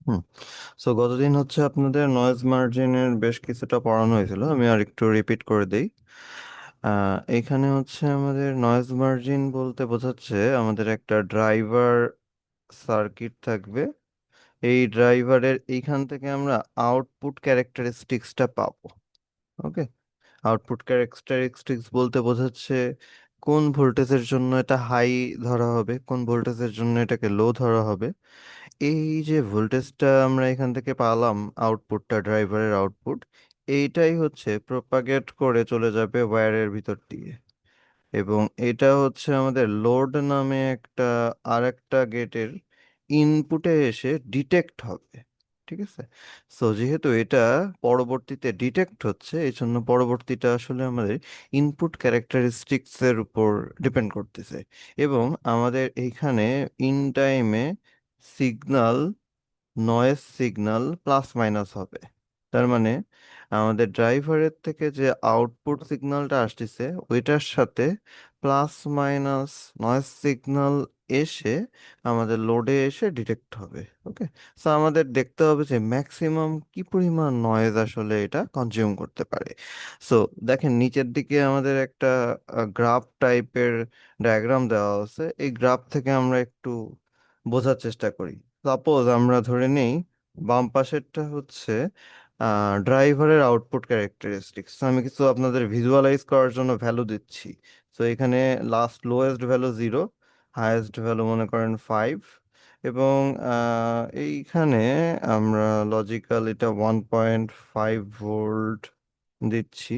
হুম। So গতদিন হচ্ছে আপনাদের নয়েজ মার্জিনের বেশ কিছুটা পড়ানো হয়েছিল, আমি আর একটু রিপিট করে দেই। এখানে হচ্ছে আমাদের নয়েজ মার্জিন বলতে বোঝাচ্ছে আমাদের একটা ড্রাইভার সার্কিট থাকবে। এই ড্রাইভারের এইখান থেকে আমরা আউটপুট ক্যারেক্টারিস্টিক্সটা পাবো। ওকে। আউটপুট ক্যারেক্টারিস্টিক্স বলতে বোঝাচ্ছে কোন ভোল্টেজের জন্য এটা হাই ধরা হবে, কোন ভোল্টেজের জন্য এটাকে লো ধরা হবে। এই যে ভোল্টেজটা আমরা এখান থেকে পালাম, আউটপুটটা, ড্রাইভারের আউটপুট, এইটাই হচ্ছে প্রপাগেট করে চলে যাবে ওয়্যারের ভিতর দিয়ে। এবং এটা হচ্ছে আমাদের লোড নামে একটা আরেকটা গেটের ইনপুটে এসে ডিটেক্ট হবে। ঠিক আছে। সো যেহেতু এটা পরবর্তীতে ডিটেক্ট হচ্ছে, এই জন্য পরবর্তীটা আসলে আমাদের ইনপুট ক্যারেক্টারিস্টিক্স এর উপর ডিপেন্ড করতেছে। এবং আমাদের এইখানে ইন টাইমে signal, noise signal plus minus হবে। তার মানে আমাদের ড্রাইভারের থেকে যে আউটপুট সিগন্যালটা আসতেছে ওইটার সাথে প্লাস মাইনাস নয়েজ সিগন্যাল এসে আমাদের লোডে এসে ডিটেক্ট হবে। ওকে। সো আমাদের দেখতে হবে যে ম্যাক্সিমাম কি পরিমাণ নয়েজ আসলে এটা কনজিউম করতে পারে। সো দেখেন নিচের দিকে আমাদের একটা গ্রাফ টাইপের ডায়াগ্রাম দেওয়া আছে। এই গ্রাফ থেকে আমরা একটু বোঝার চেষ্টা করি। সাপোজ আমরা ধরে নেই বাম পাশেরটা হচ্ছে ড্রাইভারের আউটপুট ক্যারেক্টারিস্টিক্স। আমি কিছু আপনাদের ভিজুয়ালাইজ করার জন্য ভ্যালু দিচ্ছি। তো এখানে last lowest value 0, highest value মনে করেন 5। এবং এইখানে আমরা লজিক্যাল এটা 1.5 ভোল্ট দিচ্ছি।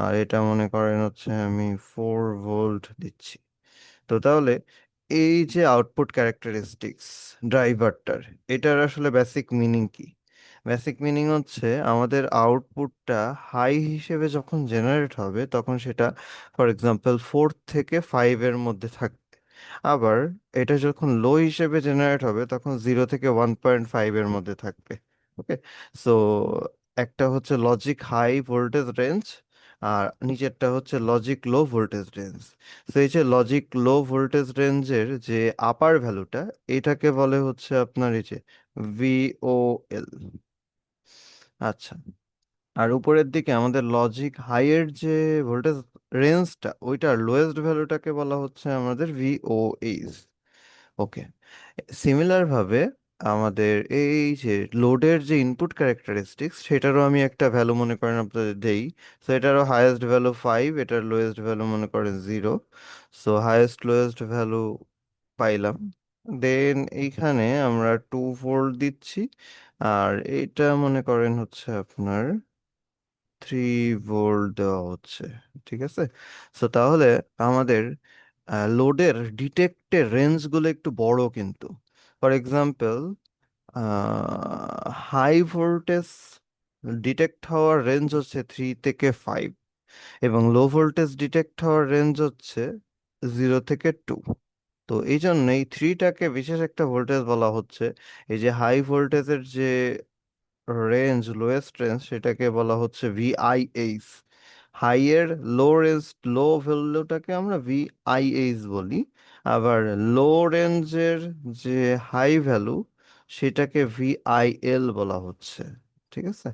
আর এটা মনে করেন হচ্ছে আমি 4 ভোল্ট দিচ্ছি। তো তাহলে এই যে আউটপুট ক্যারেক্টারিস্টিক্স ড্রাইভারটার, এটার আসলে বেসিক মিনিং কি? বেসিক মিনিং হচ্ছে আমাদের আউটপুটটা হাই হিসেবে যখন জেনারেট হবে তখন সেটা ফর এক্সাম্পল 4 থেকে 5 এর মধ্যে থাকবে। আবার এটা যখন লো হিসেবে জেনারেট হবে তখন 0 থেকে 1.5 এর মধ্যে থাকবে। ওকে। সো একটা হচ্ছে লজিক হাই ভোল্টেজ রেঞ্জ, আর নিচেরটা হচ্ছে লজিক লো ভোল্টেজ রেঞ্জ। তো এই যে লজিক লো ভোল্টেজ রেঞ্জের যে আপার ভ্যালুটা, এটাকে বলে হচ্ছে আপনার এই যে VOL। আচ্ছা। আর উপরের দিকে আমাদের লজিক হাইয়ের যে ভোল্টেজ রেঞ্জটা, ওইটার লোয়েস্ট ভ্যালুটাকে বলা হচ্ছে আমাদের VOH। ওকে। সিমিলার ভাবে আমাদের এই যে লোডের যে ইনপুট ক্যারেক্টারিস্টিক্স, সেটারও আমি একটা ভ্যালু মনে করেন আপনাদের দেই। সো এটারও হায়েস্ট ভ্যালু 5, এটার লোয়েস্ট ভ্যালু মনে করেন 0। সো হায়েস্ট লোয়েস্ট ভ্যালু পাইলাম। দেন এইখানে আমরা 2 ভোল্ট দিচ্ছি। আর এইটা মনে করেন হচ্ছে আপনার 3 ভোল্ট দেওয়া হচ্ছে। ঠিক আছে। সো তাহলে আমাদের লোডের ডিটেক্টের রেঞ্জগুলো একটু বড় কিন্তু। For example high voltage detect হওয়ার রেঞ্জ হচ্ছে 3 থেকে 5, এবং লো ভোল্টেজ ডিটেক্ট হওয়ার রেঞ্জ হচ্ছে 0 থেকে 2। তো এই জন্য এই থ্রিটাকে বিশেষ একটা ভোল্টেজ বলা হচ্ছে। এই যে হাই ভোল্টেজের যে রেঞ্জ, লোয়েস্ট রেঞ্জ, সেটাকে বলা হচ্ছে VIH। হাইয়ের লো রেঞ্জ, লো ভ্যালুটাকে আমরা VIH বলি। আবার লো রেঞ্জের যে হাই ভ্যালু, সেটাকে VIL বলা হচ্ছে। ঠিক আছে।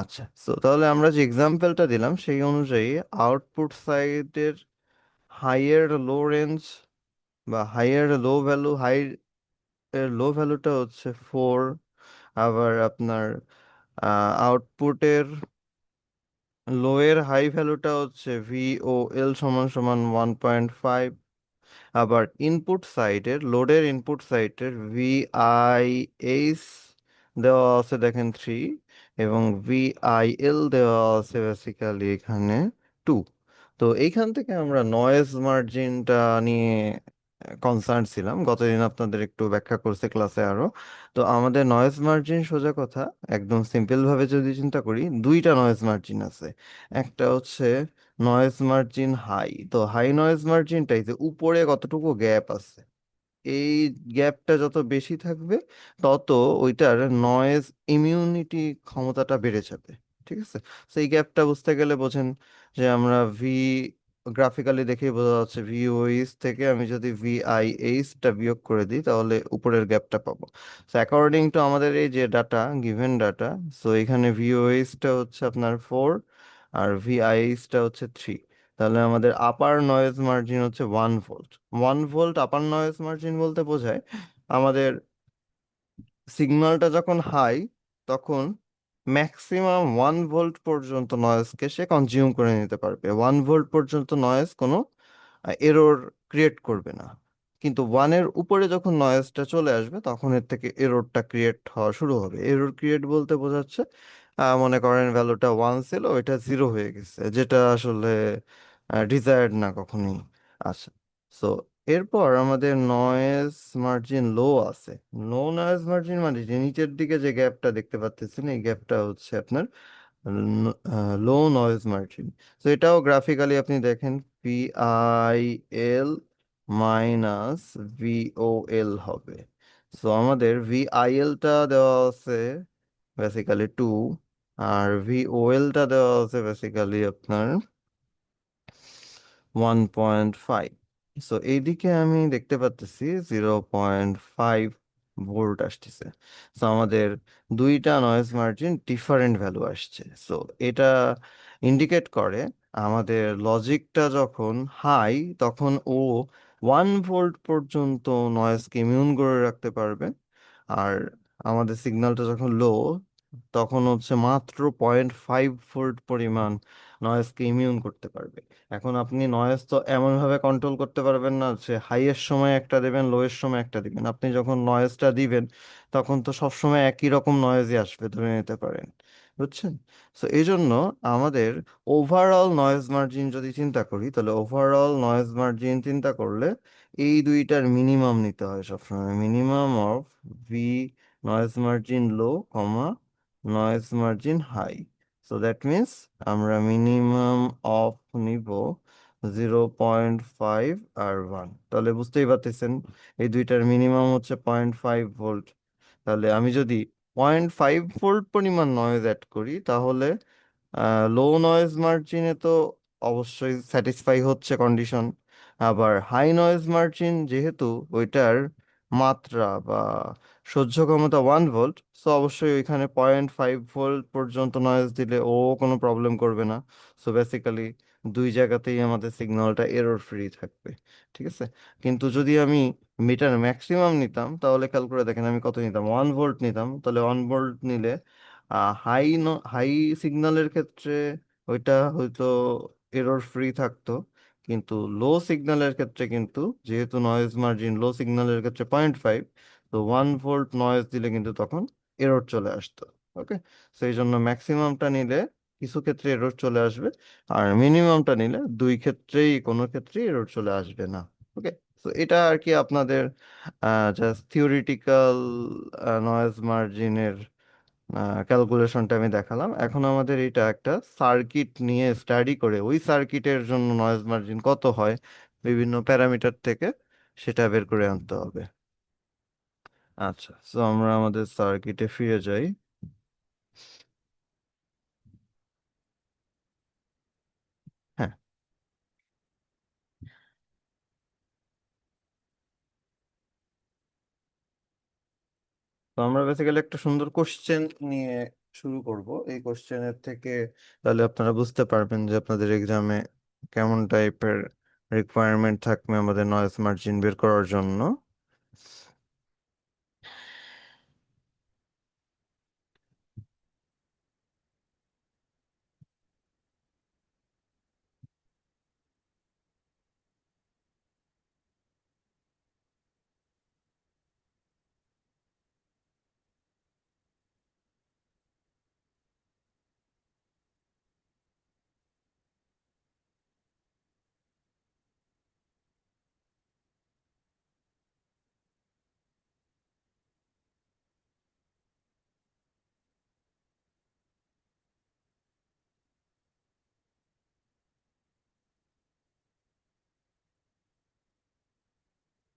আচ্ছা। তো তাহলে আমরা যে এক্সাম্পলটা দিলাম সেই অনুযায়ী আউটপুট সাইডের হাইয়ের লো রেঞ্জ বা হাইয়ের লো ভ্যালু, হাই এর লো ভ্যালুটা হচ্ছে 4। আবার আপনার আউটপুটের লো এর হাই ভ্যালুটা হচ্ছে VOL সমান সমান 1.5। আবার ইনপুট সাইডের, লোডের ইনপুট সাইডের VIH দেওয়া আছে দেখেন 3, এবং VIL দেওয়া আছে বেসিক্যালি এখানে 2। তো এইখান থেকে আমরা নয়েজ মার্জিনটা নিয়ে কনসার্ন ছিলাম, গতদিন আপনাদের একটু ব্যাখ্যা করছে ক্লাসে আরো। তো আমাদের নয়েজ মার্জিন সোজা কথা, একদম সিম্পল ভাবে যদি চিন্তা করি, দুইটা নয়েজ মার্জিন আছে। একটা হচ্ছে নয়েজ মার্জিন হাই। তো হাই নয়েজ মার্জিনটাই যে উপরে কতটুকু গ্যাপ আছে, এই গ্যাপটা যত বেশি থাকবে তত ওইটার নয়েজ ইমিউনিটি ক্ষমতাটা বেড়ে যাবে। ঠিক আছে। তো এই গ্যাপটা বুঝতে গেলে বোঝেন যে আমরা গ্রাফিক্যালি দেখেই বোঝা যাচ্ছে ভিওএইচ থেকে আমি যদি ভিআইএইচটা বিয়োগ করে দিই তাহলে উপরের গ্যাপটা পাবো। সো অ্যাকর্ডিং টু আমাদের এই যে ডাটা, গিভেন ডাটা, সো এখানে ভিওএইচটা হচ্ছে আপনার 4 আর ভিআইএইচটা হচ্ছে 3। তাহলে আমাদের আপার নয়েজ মার্জিন হচ্ছে 1 ভোল্ট। 1 ভোল্ট আপার নয়েজ মার্জিন বলতে বোঝায় আমাদের সিগন্যালটা যখন হাই তখন ম্যাক্সিমাম 1 ভোল্ট পর্যন্ত নয়েজকে সে কনজিউম করে নিতে পারবে। 1 ভোল্ট পর্যন্ত নয়েজ কোনো এরর ক্রিয়েট করবে না। কিন্তু ওয়ানের উপরে যখন নয়েজটা চলে আসবে তখন এর থেকে এররটা ক্রিয়েট হওয়া শুরু হবে। এরর ক্রিয়েট বলতে বোঝাচ্ছে মনে করেন ভ্যালুটা 1 ছিল, ওইটা 0 হয়ে গেছে, যেটা আসলে ডিজায়ার্ড না কখনোই। আচ্ছা, সো এরপর আমাদের নয়েজ মার্জিন লো আছে। লো নয়েজ মার্জিন মানে যে নিচের দিকে যে গ্যাপটা দেখতে পাচ্ছেন এই গ্যাপটা হচ্ছে আপনার লো নয়েজ মার্জিন। তো এটাও গ্রাফিক্যালি আপনি দেখেন ভিআইএল মাইনাস ভিওএল হবে। সো আমাদের ভিআইএলটা দেওয়া আছে বেসিক্যালি 2, আর ভিওএলটা দেওয়া আছে বেসিক্যালি আপনার 1.5। সো এইদিকে আমি দেখতে পাচ্ছি 0.5 ভোল্ট আসতেছে। সো আমাদের দুইটা নয়েজ মার্জিন ডিফারেন্ট ভ্যালু আসছে। সো এটা ইন্ডিকেট করে আমাদের লজিকটা যখন হাই তখন ও 1 ভোল্ট পর্যন্ত নয়েজকে ইমিউন করে রাখতে পারবে, আর আমাদের সিগন্যালটা যখন লো তখন হচ্ছে মাত্র 0.5 ভোল্ট পরিমাণ নয়েজকে ইমিউন করতে পারবে। এখন আপনি নয়েজ তো এমন ভাবে কন্ট্রোল করতে পারবেন না যে হাইয়ের সময় একটা দিবেন, লোয়ের সময় একটা দিবেন। আপনি যখন নয়েজটা দিবেন তখন তো সব সময় একই রকম নয়েজই আসবে, ধরে নিতে পারেন। বুঝছেন? তো এই জন্য আমাদের ওভারঅল নয়েজ মার্জিন যদি চিন্তা করি, তাহলে ওভারঅল নয়েজ মার্জিন চিন্তা করলে এই দুইটার মিনিমাম নিতে হয় সবসময়। Minimum of V noise margin low comma noise margin high. So that means আমরা মিনিমাম অফ নিব 0.5 আর 1। তাহলে বুঝতেই পারতেছেন এই দুইটার মিনিমাম হচ্ছে 0.5 ভোল্ট। তাহলে আমি যদি 0.5 ভোল্ট পরিমাণ নয়েজ অ্যাড করি তাহলে লো নয়েজ মার্জিনে তো অবশ্যই স্যাটিসফাই হচ্ছে কন্ডিশন। আবার হাই নয়েজ মার্জিন যেহেতু ওইটার মাত্রা বা সহ্য ক্ষমতা 1 ভোল্ট, সো অবশ্যই ওইখানে 0.5 ভোল্ট পর্যন্ত নয়েজ দিলে ও কোনো প্রবলেম করবে না। সো বেসিক্যালি দুই জায়গাতেই আমাদের সিগন্যালটা এরর ফ্রি থাকবে। ঠিক আছে? কিন্তু যদি আমি মিটার ম্যাক্সিমাম নিতাম তাহলে খেয়াল করে দেখেন আমি কত নিতাম, 1 ভোল্ট নিতাম। তাহলে 1 ভোল্ট নিলে হাই সিগন্যালের ক্ষেত্রে ওইটা হয়তো এরর ফ্রি থাকতো, কিন্তু লো সিগন্যালের ক্ষেত্রে কিন্তু যেহেতু নয়েজ মার্জিন লো সিগন্যালের ক্ষেত্রে 0.5, তো 1 ভোল্ট নয়েজ দিলে কিন্তু তখন এরর চলে আসতো। ওকে, সেই জন্য ম্যাক্সিমামটা নিলে কিছু ক্ষেত্রে এরর চলে আসবে, আর মিনিমামটা নিলে দুই ক্ষেত্রেই কোনো ক্ষেত্রেই এরর চলে আসবে না। ওকে, তো এটা আর কি আপনাদের জাস্ট থিওরিটিক্যাল নয়েজ মার্জিনের ক্যালকুলেশনটা আমি দেখালাম। এখন আমাদের এটা একটা সার্কিট নিয়ে স্টাডি করে ওই সার্কিটের জন্য নয়েজ মার্জিন কত হয় বিভিন্ন প্যারামিটার থেকে সেটা বের করে আনতে হবে। আচ্ছা, তো আমরা আমাদের সার্কিটে ফিরে যাই। হ্যাঁ, তো আমরা বেসিক্যালি একটা সুন্দর কোশ্চেন নিয়ে শুরু করব। এই কোশ্চেনের থেকে তাহলে আপনারা বুঝতে পারবেন যে আপনাদের এক্সামে কেমন টাইপের রিকোয়ারমেন্ট থাকবে আমাদের নয়েজ মার্জিন বের করার জন্য।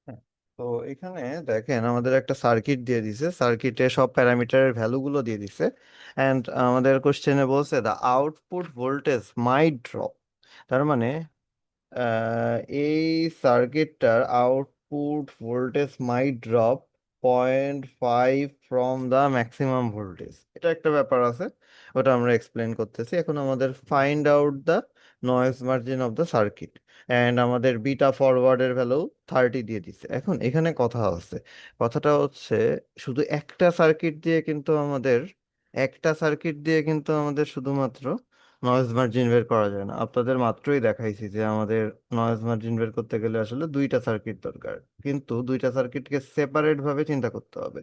হ্যাঁ, তো এখানে দেখেন আমাদের একটা সার্কিট দিয়ে দিছে, সার্কিটে সব প্যারামিটারের ভ্যালুগুলো দিয়ে দিছে, অ্যান্ড আমাদের কোশ্চেনে বলছে the output voltage might drop. তার মানে এই সার্কিটটার output voltage might drop 0.5 from the maximum voltage, এটা একটা ব্যাপার আছে, ওটা আমরা এক্সপ্লেন করতেছি। এখন আমাদের find out the noise margin of the circuit, and আমাদের বিটা ফরওয়ার্ডের ভ্যালু 30 দিয়ে দিচ্ছে। এখন এখানে কথা আছে, কথাটা হচ্ছে শুধু একটা সার্কিট দিয়ে কিন্তু আমাদের শুধুমাত্র নয়েজ মার্জিন বের করা যায় না। আপনাদের মাত্রই দেখাইছি যে আমাদের নয়েজ মার্জিন বের করতে গেলে আসলে দুইটা সার্কিট দরকার, কিন্তু দুইটা সার্কিটকে সেপারেট ভাবে চিন্তা করতে হবে।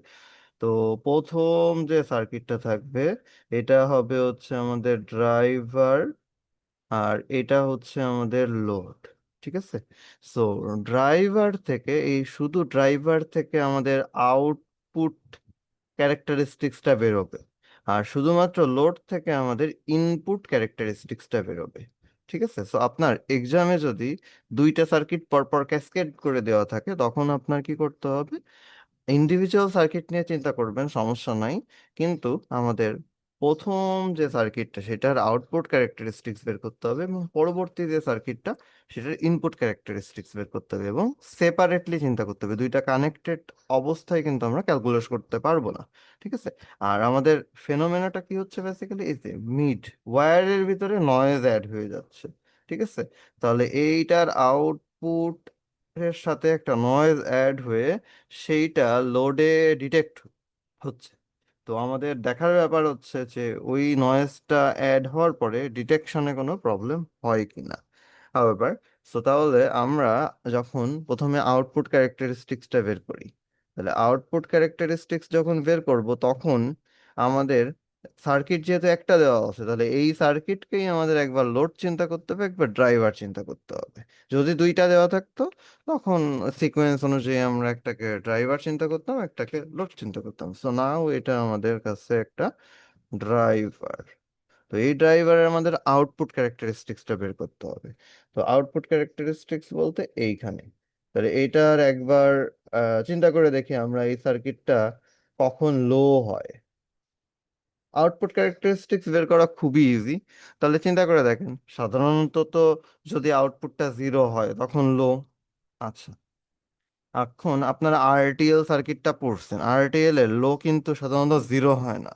তো প্রথম যে সার্কিটটা থাকবে এটা হবে হচ্ছে আমাদের ড্রাইভার, আর এটা হচ্ছে আমাদের লোড। ঠিক আছে, সো শুধু ড্রাইভার থেকে আমাদের আউটপুট ক্যারেক্টারিস্টিক্সটা বেরোবে, আর শুধুমাত্র লোড থেকে আমাদের ইনপুট ক্যারেক্টারিস্টিক্সটা বেরোবে। ঠিক আছে, সো আপনার এক্সামে যদি দুইটা সার্কিট পরপর ক্যাসকেড করে দেওয়া থাকে তখন আপনার কি করতে হবে, ইন্ডিভিজুয়াল সার্কিট নিয়ে চিন্তা করবেন, সমস্যা নাই, কিন্তু আমাদের প্রথম যে সার্কিটটা সেটার আউটপুট ক্যারেক্টারিস্টিক্স বের করতে হবে, এবং পরবর্তী যে সার্কিটটা সেটার ইনপুট ক্যারেক্টারিস্টিক্স বের করতে হবে, এবং সেপারেটলি চিন্তা করতে হবে। দুইটা কানেক্টেড অবস্থায় কিন্তু আমরা ক্যালকুলেট করতে পারবো না। ঠিক আছে, আর আমাদের ফেনোমেনাটা কি হচ্ছে বেসিক্যালি, এই যে মিড ওয়্যারের ভিতরে নয়েজ অ্যাড হয়ে যাচ্ছে। ঠিক আছে, তাহলে এইটার আউটপুট এর সাথে একটা নয়েজ অ্যাড হয়ে সেইটা লোডে ডিটেক্ট হচ্ছে। তো আমাদের দেখার ব্যাপার হচ্ছে যে ওই নয়েজটা অ্যাড হওয়ার পরে ডিটেকশনে কোনো প্রবলেম হয় কিনা। হাউএভার, সো তাহলে আমরা যখন প্রথমে আউটপুট ক্যারেক্টারিস্টিক্সটা বের করি, তাহলে আউটপুট ক্যারেক্টারিস্টিক্স যখন বের করব তখন আমাদের সার্কিট যেহেতু একটা দেওয়া আছে, তাহলে এই সার্কিটকেই আমাদের একবার লোড চিন্তা করতে হবে, একবার ড্রাইভার চিন্তা করতে হবে। যদি দুইটা দেওয়া থাকতো তখন সিকোয়েন্স অনুযায়ী আমরা একটাকে ড্রাইভার চিন্তা করতাম, একটাকে লোড চিন্তা করতাম। সো নাও এটা আমাদের কাছে একটা ড্রাইভার। তো এই ড্রাইভারের আমাদের আউটপুট ক্যারেক্টারিস্টিক্সটা বের করতে হবে। তো আউটপুট ক্যারেক্টারিস্টিক্স বলতে এইখানে, তাহলে এইটার একবার চিন্তা করে দেখি আমরা এই সার্কিটটা কখন লো হয়। আউটপুট ক্যারেক্টারিস্টিক্স বের করা খুবই ইজি। তাহলে চিন্তা করে দেখেন, সাধারণত তো যদি আউটপুটটা 0 হয় তখন লো। আচ্ছা, এখন আপনারা আরটিএল সার্কিটটা পড়ছেন, আরটিএল এর লো কিন্তু সাধারণত 0 হয় না।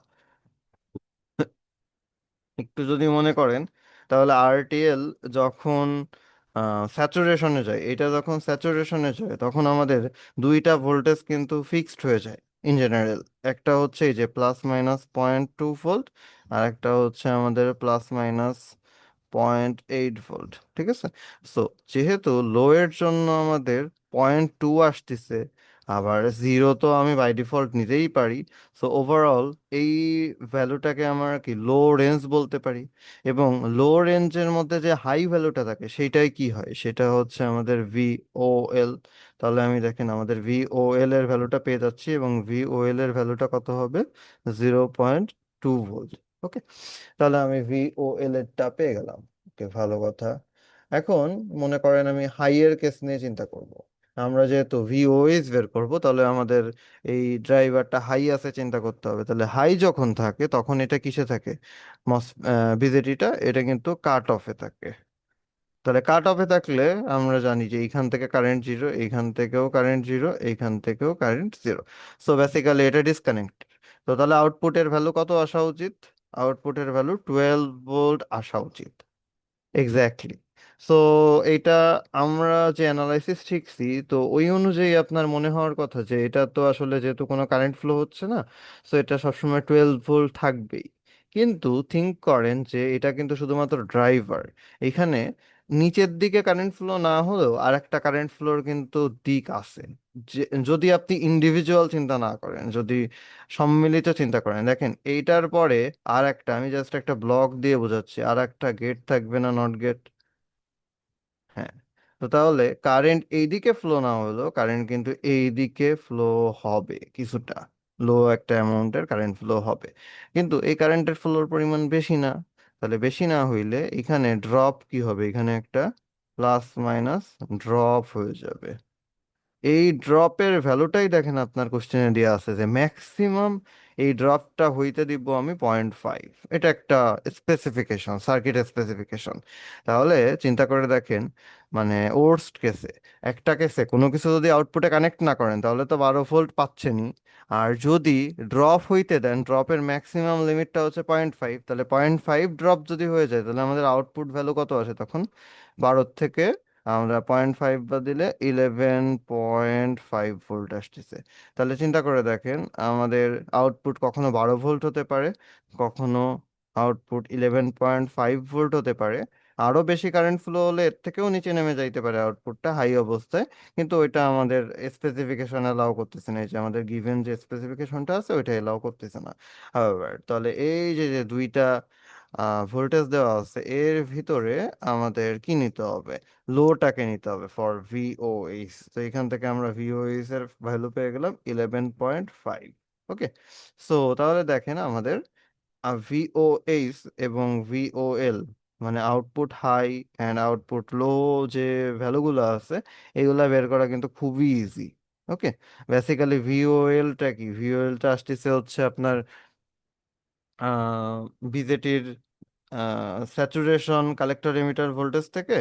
একটু যদি মনে করেন, তাহলে আরটিএল যখন স্যাচুরেশনে যায়, এটা যখন স্যাচুরেশনে যায় তখন আমাদের দুইটা ভোল্টেজ কিন্তু ফিক্সড হয়ে যায় ইন জেনারেল। একটা হচ্ছে এই যে +-0.2 ভোল্ট, আর একটা হচ্ছে আমাদের +-0.8 ভোল্ট। ঠিক আছে, সো যেহেতু লো এর জন্য আমাদের 0.2 আসতেছে, আবার 0 তো আমি বাই ডিফল্ট নিতেই পারি, সো ওভারঅল এই ভ্যালুটাকে আমরা কি লো রেঞ্জ বলতে পারি। এবং লো রেঞ্জের মধ্যে যে হাই ভ্যালুটা থাকে সেটাই কি হয়, সেটা হচ্ছে আমাদের ভিওএল। তাহলে আমি দেখেন আমাদের ভিওএল এর ভ্যালুটা পেয়ে যাচ্ছি, এবং ভিওএল এর ভ্যালুটা কত হবে, 0.2 ভোল্ট। ওকে, তাহলে আমি ভিওএল এরটা পেয়ে গেলাম। ওকে, ভালো কথা। এখন মনে করেন আমি হাই এর কেস নিয়ে চিন্তা করব। আমরা যেহেতু ভিওএস বের করব, তাহলে আমাদের এই ড্রাইভারটা হাই আছে চিন্তা করতে হবে। তাহলে হাই যখন থাকে তখন এটা কিসে থাকে, মস বিজেটিটা এটা কিন্তু কাট অফে থাকে। তাহলে কাট অফে থাকলে আমরা জানি যে এইখান থেকে কারেন্ট জিরো, এইখান থেকেও কারেন্ট জিরো, এইখান থেকেও কারেন্ট জিরো। সো বেসিক্যালি এটা ডিসকানেক্ট। তো তাহলে আউটপুটের ভ্যালু কত আসা উচিত, আউটপুটের ভ্যালু 12 ভোল্ট আসা উচিত। এক্স্যাক্টলি। সো এটা আমরা যে অ্যানালাইসিস শিখছি, তো ওই অনুযায়ী আপনার মনে হওয়ার কথা যে এটা তো আসলে যেহেতু কোনো কারেন্ট ফ্লো হচ্ছে না, সো এটা সবসময় 12 ভোল্ট থাকবেই। কিন্তু থিঙ্ক করেন যে এটা কিন্তু শুধুমাত্র ড্রাইভার, এখানে নিচের দিকে কারেন্ট ফ্লো না হলেও আর একটা কারেন্ট ফ্লোর কিন্তু দিক আছে। যে যদি আপনি ইন্ডিভিজুয়াল চিন্তা না করেন, যদি সম্মিলিত চিন্তা করেন, দেখেন এইটার পরে আর একটা, আমি জাস্ট একটা ব্লক দিয়ে বোঝাচ্ছি, আর একটা গেট থাকবে না, নট গেট। হ্যাঁ, তো তাহলে কারেন্ট এইদিকে ফ্লো না হলো, কারেন্ট কিন্তু এইদিকে ফ্লো হবে কিছুটা, লো একটা অ্যামাউন্টের কারেন্ট ফ্লো হবে, কিন্তু এই কারেন্টের ফ্লোর পরিমাণ বেশি না। তাহলে বেশি না হইলে এখানে ড্রপ কি হবে, এখানে একটা প্লাস মাইনাস ড্রপ হয়ে যাবে। এই ড্রপের ভ্যালুটাই দেখেন আপনার কোশ্চেনে দেওয়া আছে যে ম্যাক্সিমাম এই ড্রপটা হইতে দিব আমি 0.5। এটা একটা স্পেসিফিকেশন, সার্কিট স্পেসিফিকেশন। তাহলে চিন্তা করে দেখেন, মানে ওর্স্ট কেসে, একটা কেসে কোনো কিছু যদি আউটপুটে কানেক্ট না করেন তাহলে তো 12 ভোল্ট পাচ্ছেনই। আর যদি ড্রপ হইতে দেন, ড্রপের ম্যাক্সিমাম লিমিটটা হচ্ছে 0.5, তাহলে 0.5 ড্রপ যদি হয়ে যায় তাহলে আমাদের আউটপুট ভ্যালু কত আসে তখন? 12 থেকে আমরা 0.5 বা দিলে 11.5 ভোল্ট আসতেছে। তাহলে চিন্তা করে দেখেন, আমাদের আউটপুট কখনো 12 ভোল্ট হতে পারে, কখনো আউটপুট 11.5 ভোল্ট হতে পারে। আরো বেশি কারেন্ট ফ্লো হলে এর থেকেও নিচে নেমে যাইতে পারে আউটপুটটা হাই অবস্থায়। কিন্তু ওইটা আমাদের স্পেসিফিকেশন এলাও করতেছে না, এই যে আমাদের গিভেন যে স্পেসিফিকেশনটা আছে ওইটা এলাও করতেছে না। হাওয়েভার, তাহলে এই যে যে দুইটা ভোল্টেজ দেওয়া আছে এর ভিতরে আমাদের কি নিতে হবে? লোটাকে নিতে হবে ফর ভিওএইচ। তো এখান থেকে আমরা ভিওএইচ এর ভ্যালু পেয়ে গেলাম 11.5। ওকে, সো তাহলে দেখেন আমাদের ভিওএইচ এবং ভিওএল, মানে output high and output low, যে ভ্যালুগুলো আছে এগুলা বের করা কিন্তু খুবই ইজি। ওকে, বেসিক্যালি ভিওএলটা কি? ভিওএলটা আসতেছে হচ্ছে আপনার বিজেটির স্যাচুরেশন কালেক্টর এমিটার ভোল্টেজ থেকে।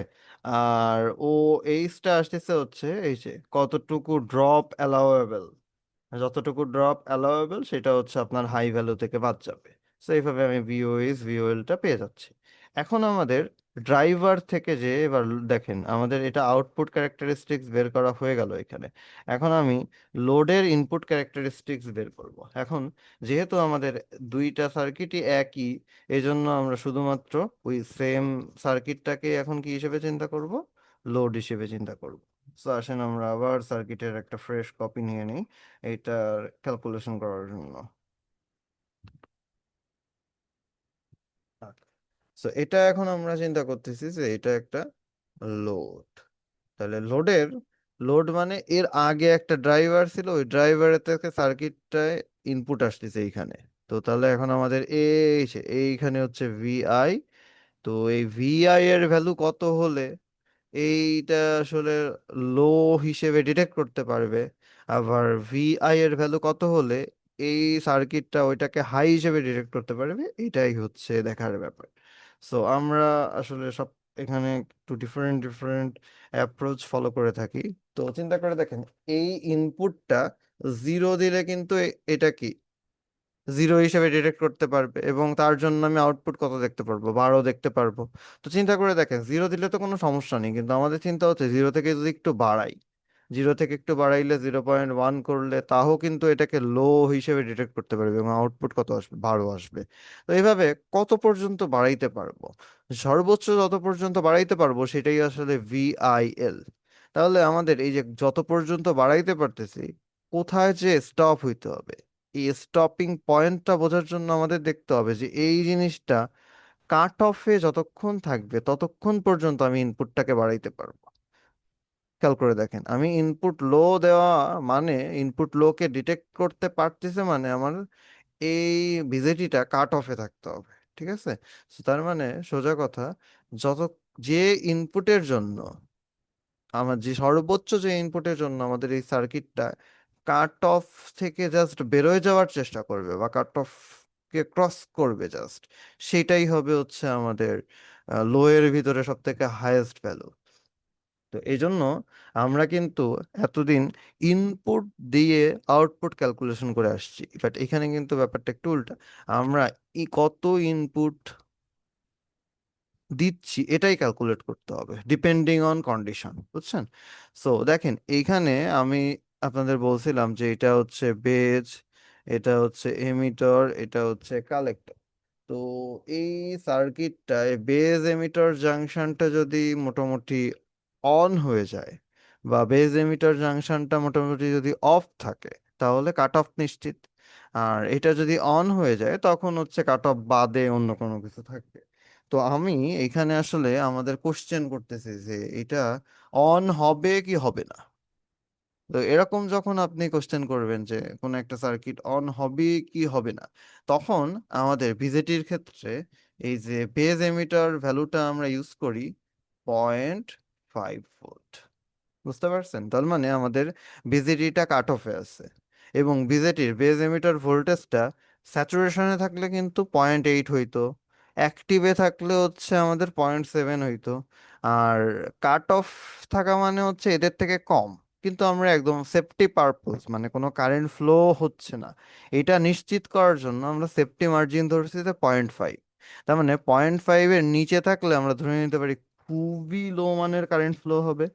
আর ও এইচটা আসতেছে হচ্ছে এই যে কতটুকু ড্রপ অ্যালাউয়েবল, যতটুকু ড্রপ অ্যালাউয়েবল সেটা হচ্ছে আপনার হাই ভ্যালু থেকে বাদ যাবে। সো এইভাবে আমি ভিওএস ভিওএলটা পেয়ে যাচ্ছি। এখন আমাদের ড্রাইভার থেকে যে এবার দেখেন, আমাদের এটা আউটপুট ক্যারেক্টারিস্টিক্স বের করা হয়ে গেল এখানে। এখন আমি লোডের ইনপুট ক্যারেক্টারিস্টিক্স বের করব। এখন যেহেতু আমাদের দুইটা সার্কিটই একই, এজন্য আমরা শুধুমাত্র ওই সেম সার্কিটটাকে এখন কি হিসেবে চিন্তা করব? লোড হিসেবে চিন্তা করব। তো আসেন আমরা আবার সার্কিটের একটা ফ্রেশ কপি নিয়ে নিই এইটার ক্যালকুলেশন করার জন্য। সো এটা এখন আমরা চিন্তা করতেছি যে এটা একটা লোড। তাহলে লোডের, লোড মানে এর আগে একটা ড্রাইভার ছিল, ওই ড্রাইভারের থেকে সার্কিটটায় ইনপুট আসতেছে এইখানে। তো তাহলে এখন আমাদের এইখানে হচ্ছে ভিআই। তো এই ভিআই এর ভ্যালু কত হলে এইটা আসলে লো হিসেবে ডিটেক্ট করতে পারবে, আবার ভিআই এর ভ্যালু কত হলে এই সার্কিটটা ওইটাকে হাই হিসেবে ডিটেক্ট করতে পারবে, এটাই হচ্ছে দেখার ব্যাপার। সো আমরা আসলে সব এখানে একটু ডিফারেন্ট ডিফারেন্ট অ্যাপ্রোচ ফলো করে থাকি। তো চিন্তা করে দেখেন, এই ইনপুটটা জিরো দিলে কিন্তু এটা কি জিরো হিসেবে ডিটেক্ট করতে পারবে, এবং তার জন্য আমি আউটপুট কত দেখতে পারবো? 12 দেখতে পারবো। তো চিন্তা করে দেখেন, জিরো দিলে তো কোনো সমস্যা নেই, কিন্তু আমাদের চিন্তা হচ্ছে জিরো থেকে যদি একটু বাড়াই, জিরো থেকে একটু বাড়াইলে 0.1 করলে তাও কিন্তু এটাকে লো হিসেবে ডিটেক্ট করতে পারবে এবং আউটপুট কত আসবে? 12 আসবে। তো এইভাবে কত পর্যন্ত বাড়াইতে পারবো? সর্বোচ্চ যত পর্যন্ত বাড়াইতে পারবো সেটাই আসলে ভিআইএল। তাহলে আমাদের এই যে যত পর্যন্ত বাড়াইতে পারতেছি, কোথায় যে স্টপ হইতে হবে, এই স্টপিং পয়েন্টটা বোঝার জন্য আমাদের দেখতে হবে যে এই জিনিসটা কাট অফে যতক্ষণ থাকবে ততক্ষণ পর্যন্ত আমি ইনপুটটাকে বাড়াইতে পারবো। খেয়াল করে দেখেন, আমি ইনপুট লো দেওয়া মানে ইনপুট লো কে ডিটেক্ট করতে পারতেছে, মানে আমার এই বিজেটিটা কাট অফে থাকতে হবে। ঠিক আছে? So তার মানে সোজা কথা, যত, যে ইনপুটের জন্য আমার, যে সর্বোচ্চ যে ইনপুটের জন্য আমাদের এই সার্কিটটা কাট অফ থেকে জাস্ট বেরোয় যাওয়ার চেষ্টা করবে বা কাট অফ কে ক্রস করবে জাস্ট, সেটাই হবে হচ্ছে আমাদের লো এর ভিতরে সব থেকে হাইয়েস্ট ভ্যালু। তো এই জন্য আমরা কিন্তু এতদিন ইনপুট দিয়ে আউটপুট ক্যালকুলেশন করে আসছি, বাট এখানে কিন্তু ব্যাপারটা একটু উল্টা। আমরা কত ইনপুট দিচ্ছি এটাই ক্যালকুলেট করতে হবে ডিপেন্ডিং অন কন্ডিশন, বুঝছেন? সো দেখেন এইখানে আমি আপনাদের বলছিলাম যে এটা হচ্ছে বেজ, এটা হচ্ছে এমিটার, এটা হচ্ছে কালেক্টর। তো এই সার্কিটটায় বেজ এমিটার জাংশনটা যদি মোটামুটি অন হয়ে যায়, বা বেজ এমিটার জাংশনটা মোটামুটি যদি অফ থাকে, তাহলে কাট অফ নিশ্চিত। আর এটা যদি অন হয়ে যায় তখন হচ্ছে কাট অফ বাদে অন্য কোনো কিছু থাকবে। তো আমি এখানে আসলে আমাদের কোশ্চেন করতেছি যে এটা অন হবে কি হবে না। তো এরকম যখন আপনি কোশ্চেন করবেন যে কোন একটা সার্কিট অন হবে কি হবে না, তখন আমাদের বিজেটির ক্ষেত্রে এই যে বেজ এমিটার ভ্যালুটা আমরা ইউজ করি 0.5 ভোল্ট। বুঝতে পারছেন? তার মানে আমাদের বিজেটিটা কাট অফে আছে। এবং বিজেটির বেজ এমিটার ভোল্টেজটা স্যাচুরেশনে থাকলে কিন্তু 0.8 হইতো, অ্যাক্টিভে থাকলে হচ্ছে আমাদের 0.7 হইতো, আর কাট অফ থাকা মানে হচ্ছে এদের থেকে কম। কিন্তু আমরা একদম সেফটি পারপোজ মানে কোনো কারেন্ট ফ্লো হচ্ছে না, এটা নিশ্চিত করার জন্য আমরা সেফটি মার্জিন ধরছি 0.5। তার মানে 0.5-এর নিচে থাকলে আমরা ধরে নিতে পারি খুবই লো মানের কারেন্ট ফ্লো হবে।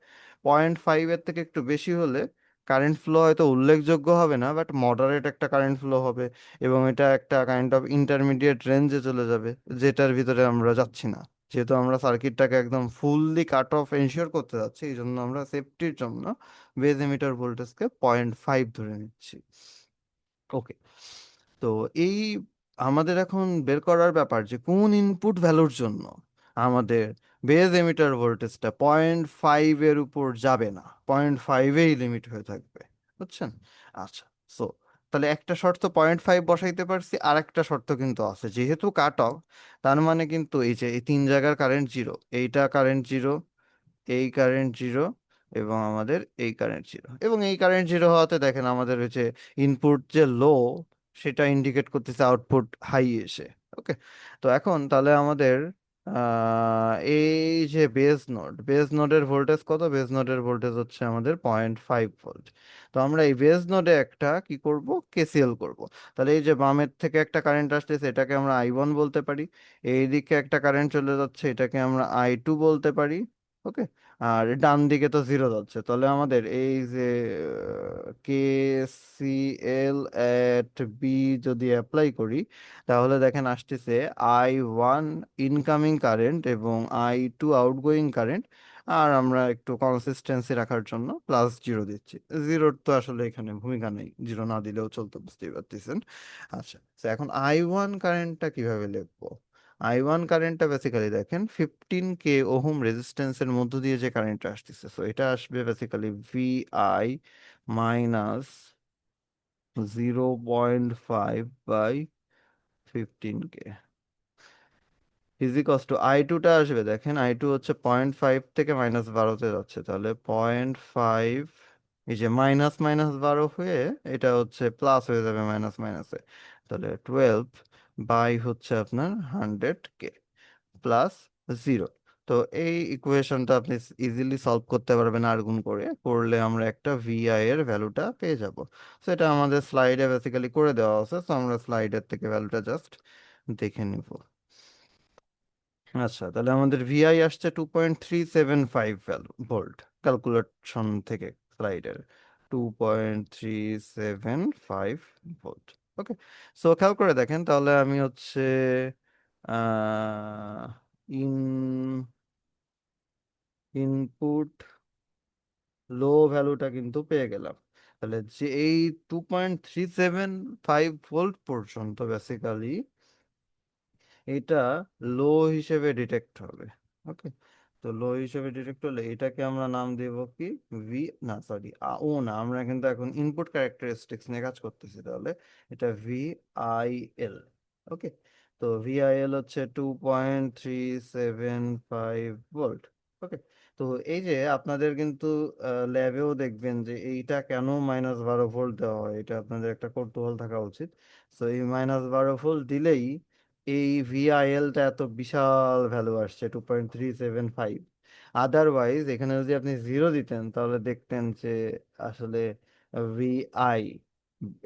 0.5-এর থেকে একটু বেশি হলে কারেন্ট ফ্লো হয়তো উল্লেখযোগ্য হবে না, বাট মডারেট একটা কারেন্ট ফ্লো হবে, এবং এটা একটা কাইন্ড অফ ইন্টারমিডিয়েট রেঞ্জে চলে যাবে, যেটার ভিতরে আমরা যাচ্ছি না। যেহেতু আমরা সার্কিটটাকে একদম ফুললি কাট অফ এনশিওর করতে যাচ্ছি, এই জন্য আমরা সেফটির জন্য বেজ এমিটার ভোল্টেজকে 0.5 ধরে নিচ্ছি। ওকে। তো এই আমাদের এখন বের করার ব্যাপার যে কোন ইনপুট ভ্যালুর জন্য আমাদের বেজ এমিটার ভোল্টেজটা 0.5 এর উপর যাবে না, 0.5-এই লিমিট হয়ে থাকবে, বুঝছেন? আচ্ছা। সো তাহলে একটা শর্ত 0.5 বসাইতে পারছি, আর একটা শর্ত কিন্তু আছে, যেহেতু কাট অফ, তার মানে কিন্তু এই যে এই তিন জায়গার কারেন্ট জিরো, এইটা কারেন্ট জিরো, এই কারেন্ট জিরো, এবং আমাদের এই কারেন্ট জিরো, এবং এই কারেন্ট জিরো হওয়াতে দেখেন আমাদের হচ্ছে ইনপুট যে লো, সেটা ইন্ডিকেট করতেছে আউটপুট হাই এসে। ওকে। তো এখন তাহলে আমাদের এই যে বেজ নোডের ভোল্টেজ কত? বেজ নোডের ভোল্টেজ হচ্ছে আমাদের 0.5 ভোল্ট। তো আমরা এই বেজ নোডে একটা কি করব, কেসিএল করব। তাহলে এই যে বামের থেকে একটা কারেন্ট আসতেছে, এটাকে আমরা I1 বলতে পারি। এইদিকে একটা কারেন্ট চলে যাচ্ছে, এটাকে আমরা I2 বলতে পারি। ওকে। আর ডান দিকে তো জিরো যাচ্ছে, তাহলে আমাদের এই যে কে সি এল এট বি যদি অ্যাপ্লাই করি, তাহলে দেখেন আসতেছে I1 ইনকামিং কারেন্ট এবং I2 আউটগোয়িং কারেন্ট। আর আমরা একটু কনসিস্টেন্সি রাখার জন্য প্লাস জিরো দিচ্ছি। জিরোর তো আসলে এখানে ভূমিকা নেই, জিরো না দিলেও চলতো, বুঝতেই পারতেছেন। আচ্ছা, তো এখন I1 কারেন্টটা কিভাবে লিখবো? I1 কারেন্টটা বেসিক্যালি দেখেন 15 k ওহম রেজিস্ট্যান্সের মধ্য দিয়ে যে কারেন্টটা আসতেছে, সো এটা আসবে basically VI minus 0.5 by 15 k ইজিকস টু I2টা আসবে, দেখেন I2 হচ্ছে 0.5 থেকে -12-তে যাচ্ছে, তাহলে 0.5, এই যে মাইনাস মাইনাস 12 হয়ে এটা হচ্ছে প্লাস হয়ে যাবে মাইনাস মাইনাসে, তাহলে 12 বাই হচ্ছে আপনার 100 k প্লাস জিরো। তো এই ইকুয়েশনটা আপনি ইজিলি সলভ করতে পারবেন আর গুণ করে, করলে আমরা একটা ভিআই এর ভ্যালুটা পেয়ে যাব। সো এটা আমাদের স্লাইডে বেসিক্যালি করে দেওয়া আছে, তো আমরা স্লাইডের থেকে ভ্যালুটা জাস্ট দেখে নিব। আচ্ছা, তাহলে আমাদের ভিআই আসছে 2.375 ভোল্ট, ক্যালকুলেশন থেকে স্লাইডের 2.375 ভোল্ট। ওকে। সো খেয়াল করে দেখেন, তাহলে আমি হচ্ছে আহ ইন ইনপুট লো ভ্যালুটা কিন্তু পেয়ে গেলাম। তাহলে যে এই 2.375 ভোল্ট পর্যন্ত বেসিক্যালি এটা লো হিসেবে ডিটেক্ট হবে। ওকে। তো লো হিসেবে ডিটেক্ট হলে এটাকে আমরা নাম দেব কি, ভি, না সরি, ও না, আমরা কিন্তু এখন ইনপুট ক্যারেক্টারিস্টিক্স নিয়ে কাজ করতেছি, তাহলে এটা VIL। ওকে। তো VIL হচ্ছে 2.375 ভোল্ট। ওকে। তো এই যে আপনাদের কিন্তু ল্যাবেও দেখবেন যে এইটা কেন -12 ভোল্ট দেওয়া হয়, এটা আপনাদের একটা কৌতূহল থাকা উচিত। তো এই -12 ভোল্ট দিলেই এই ভিআইএলটা এত বিশাল ভ্যালু আসছে 2.375। আদারওয়াইজ এখানে যদি আপনি জিরো দিতেন, তাহলে দেখতেন যে আসলে ভিআই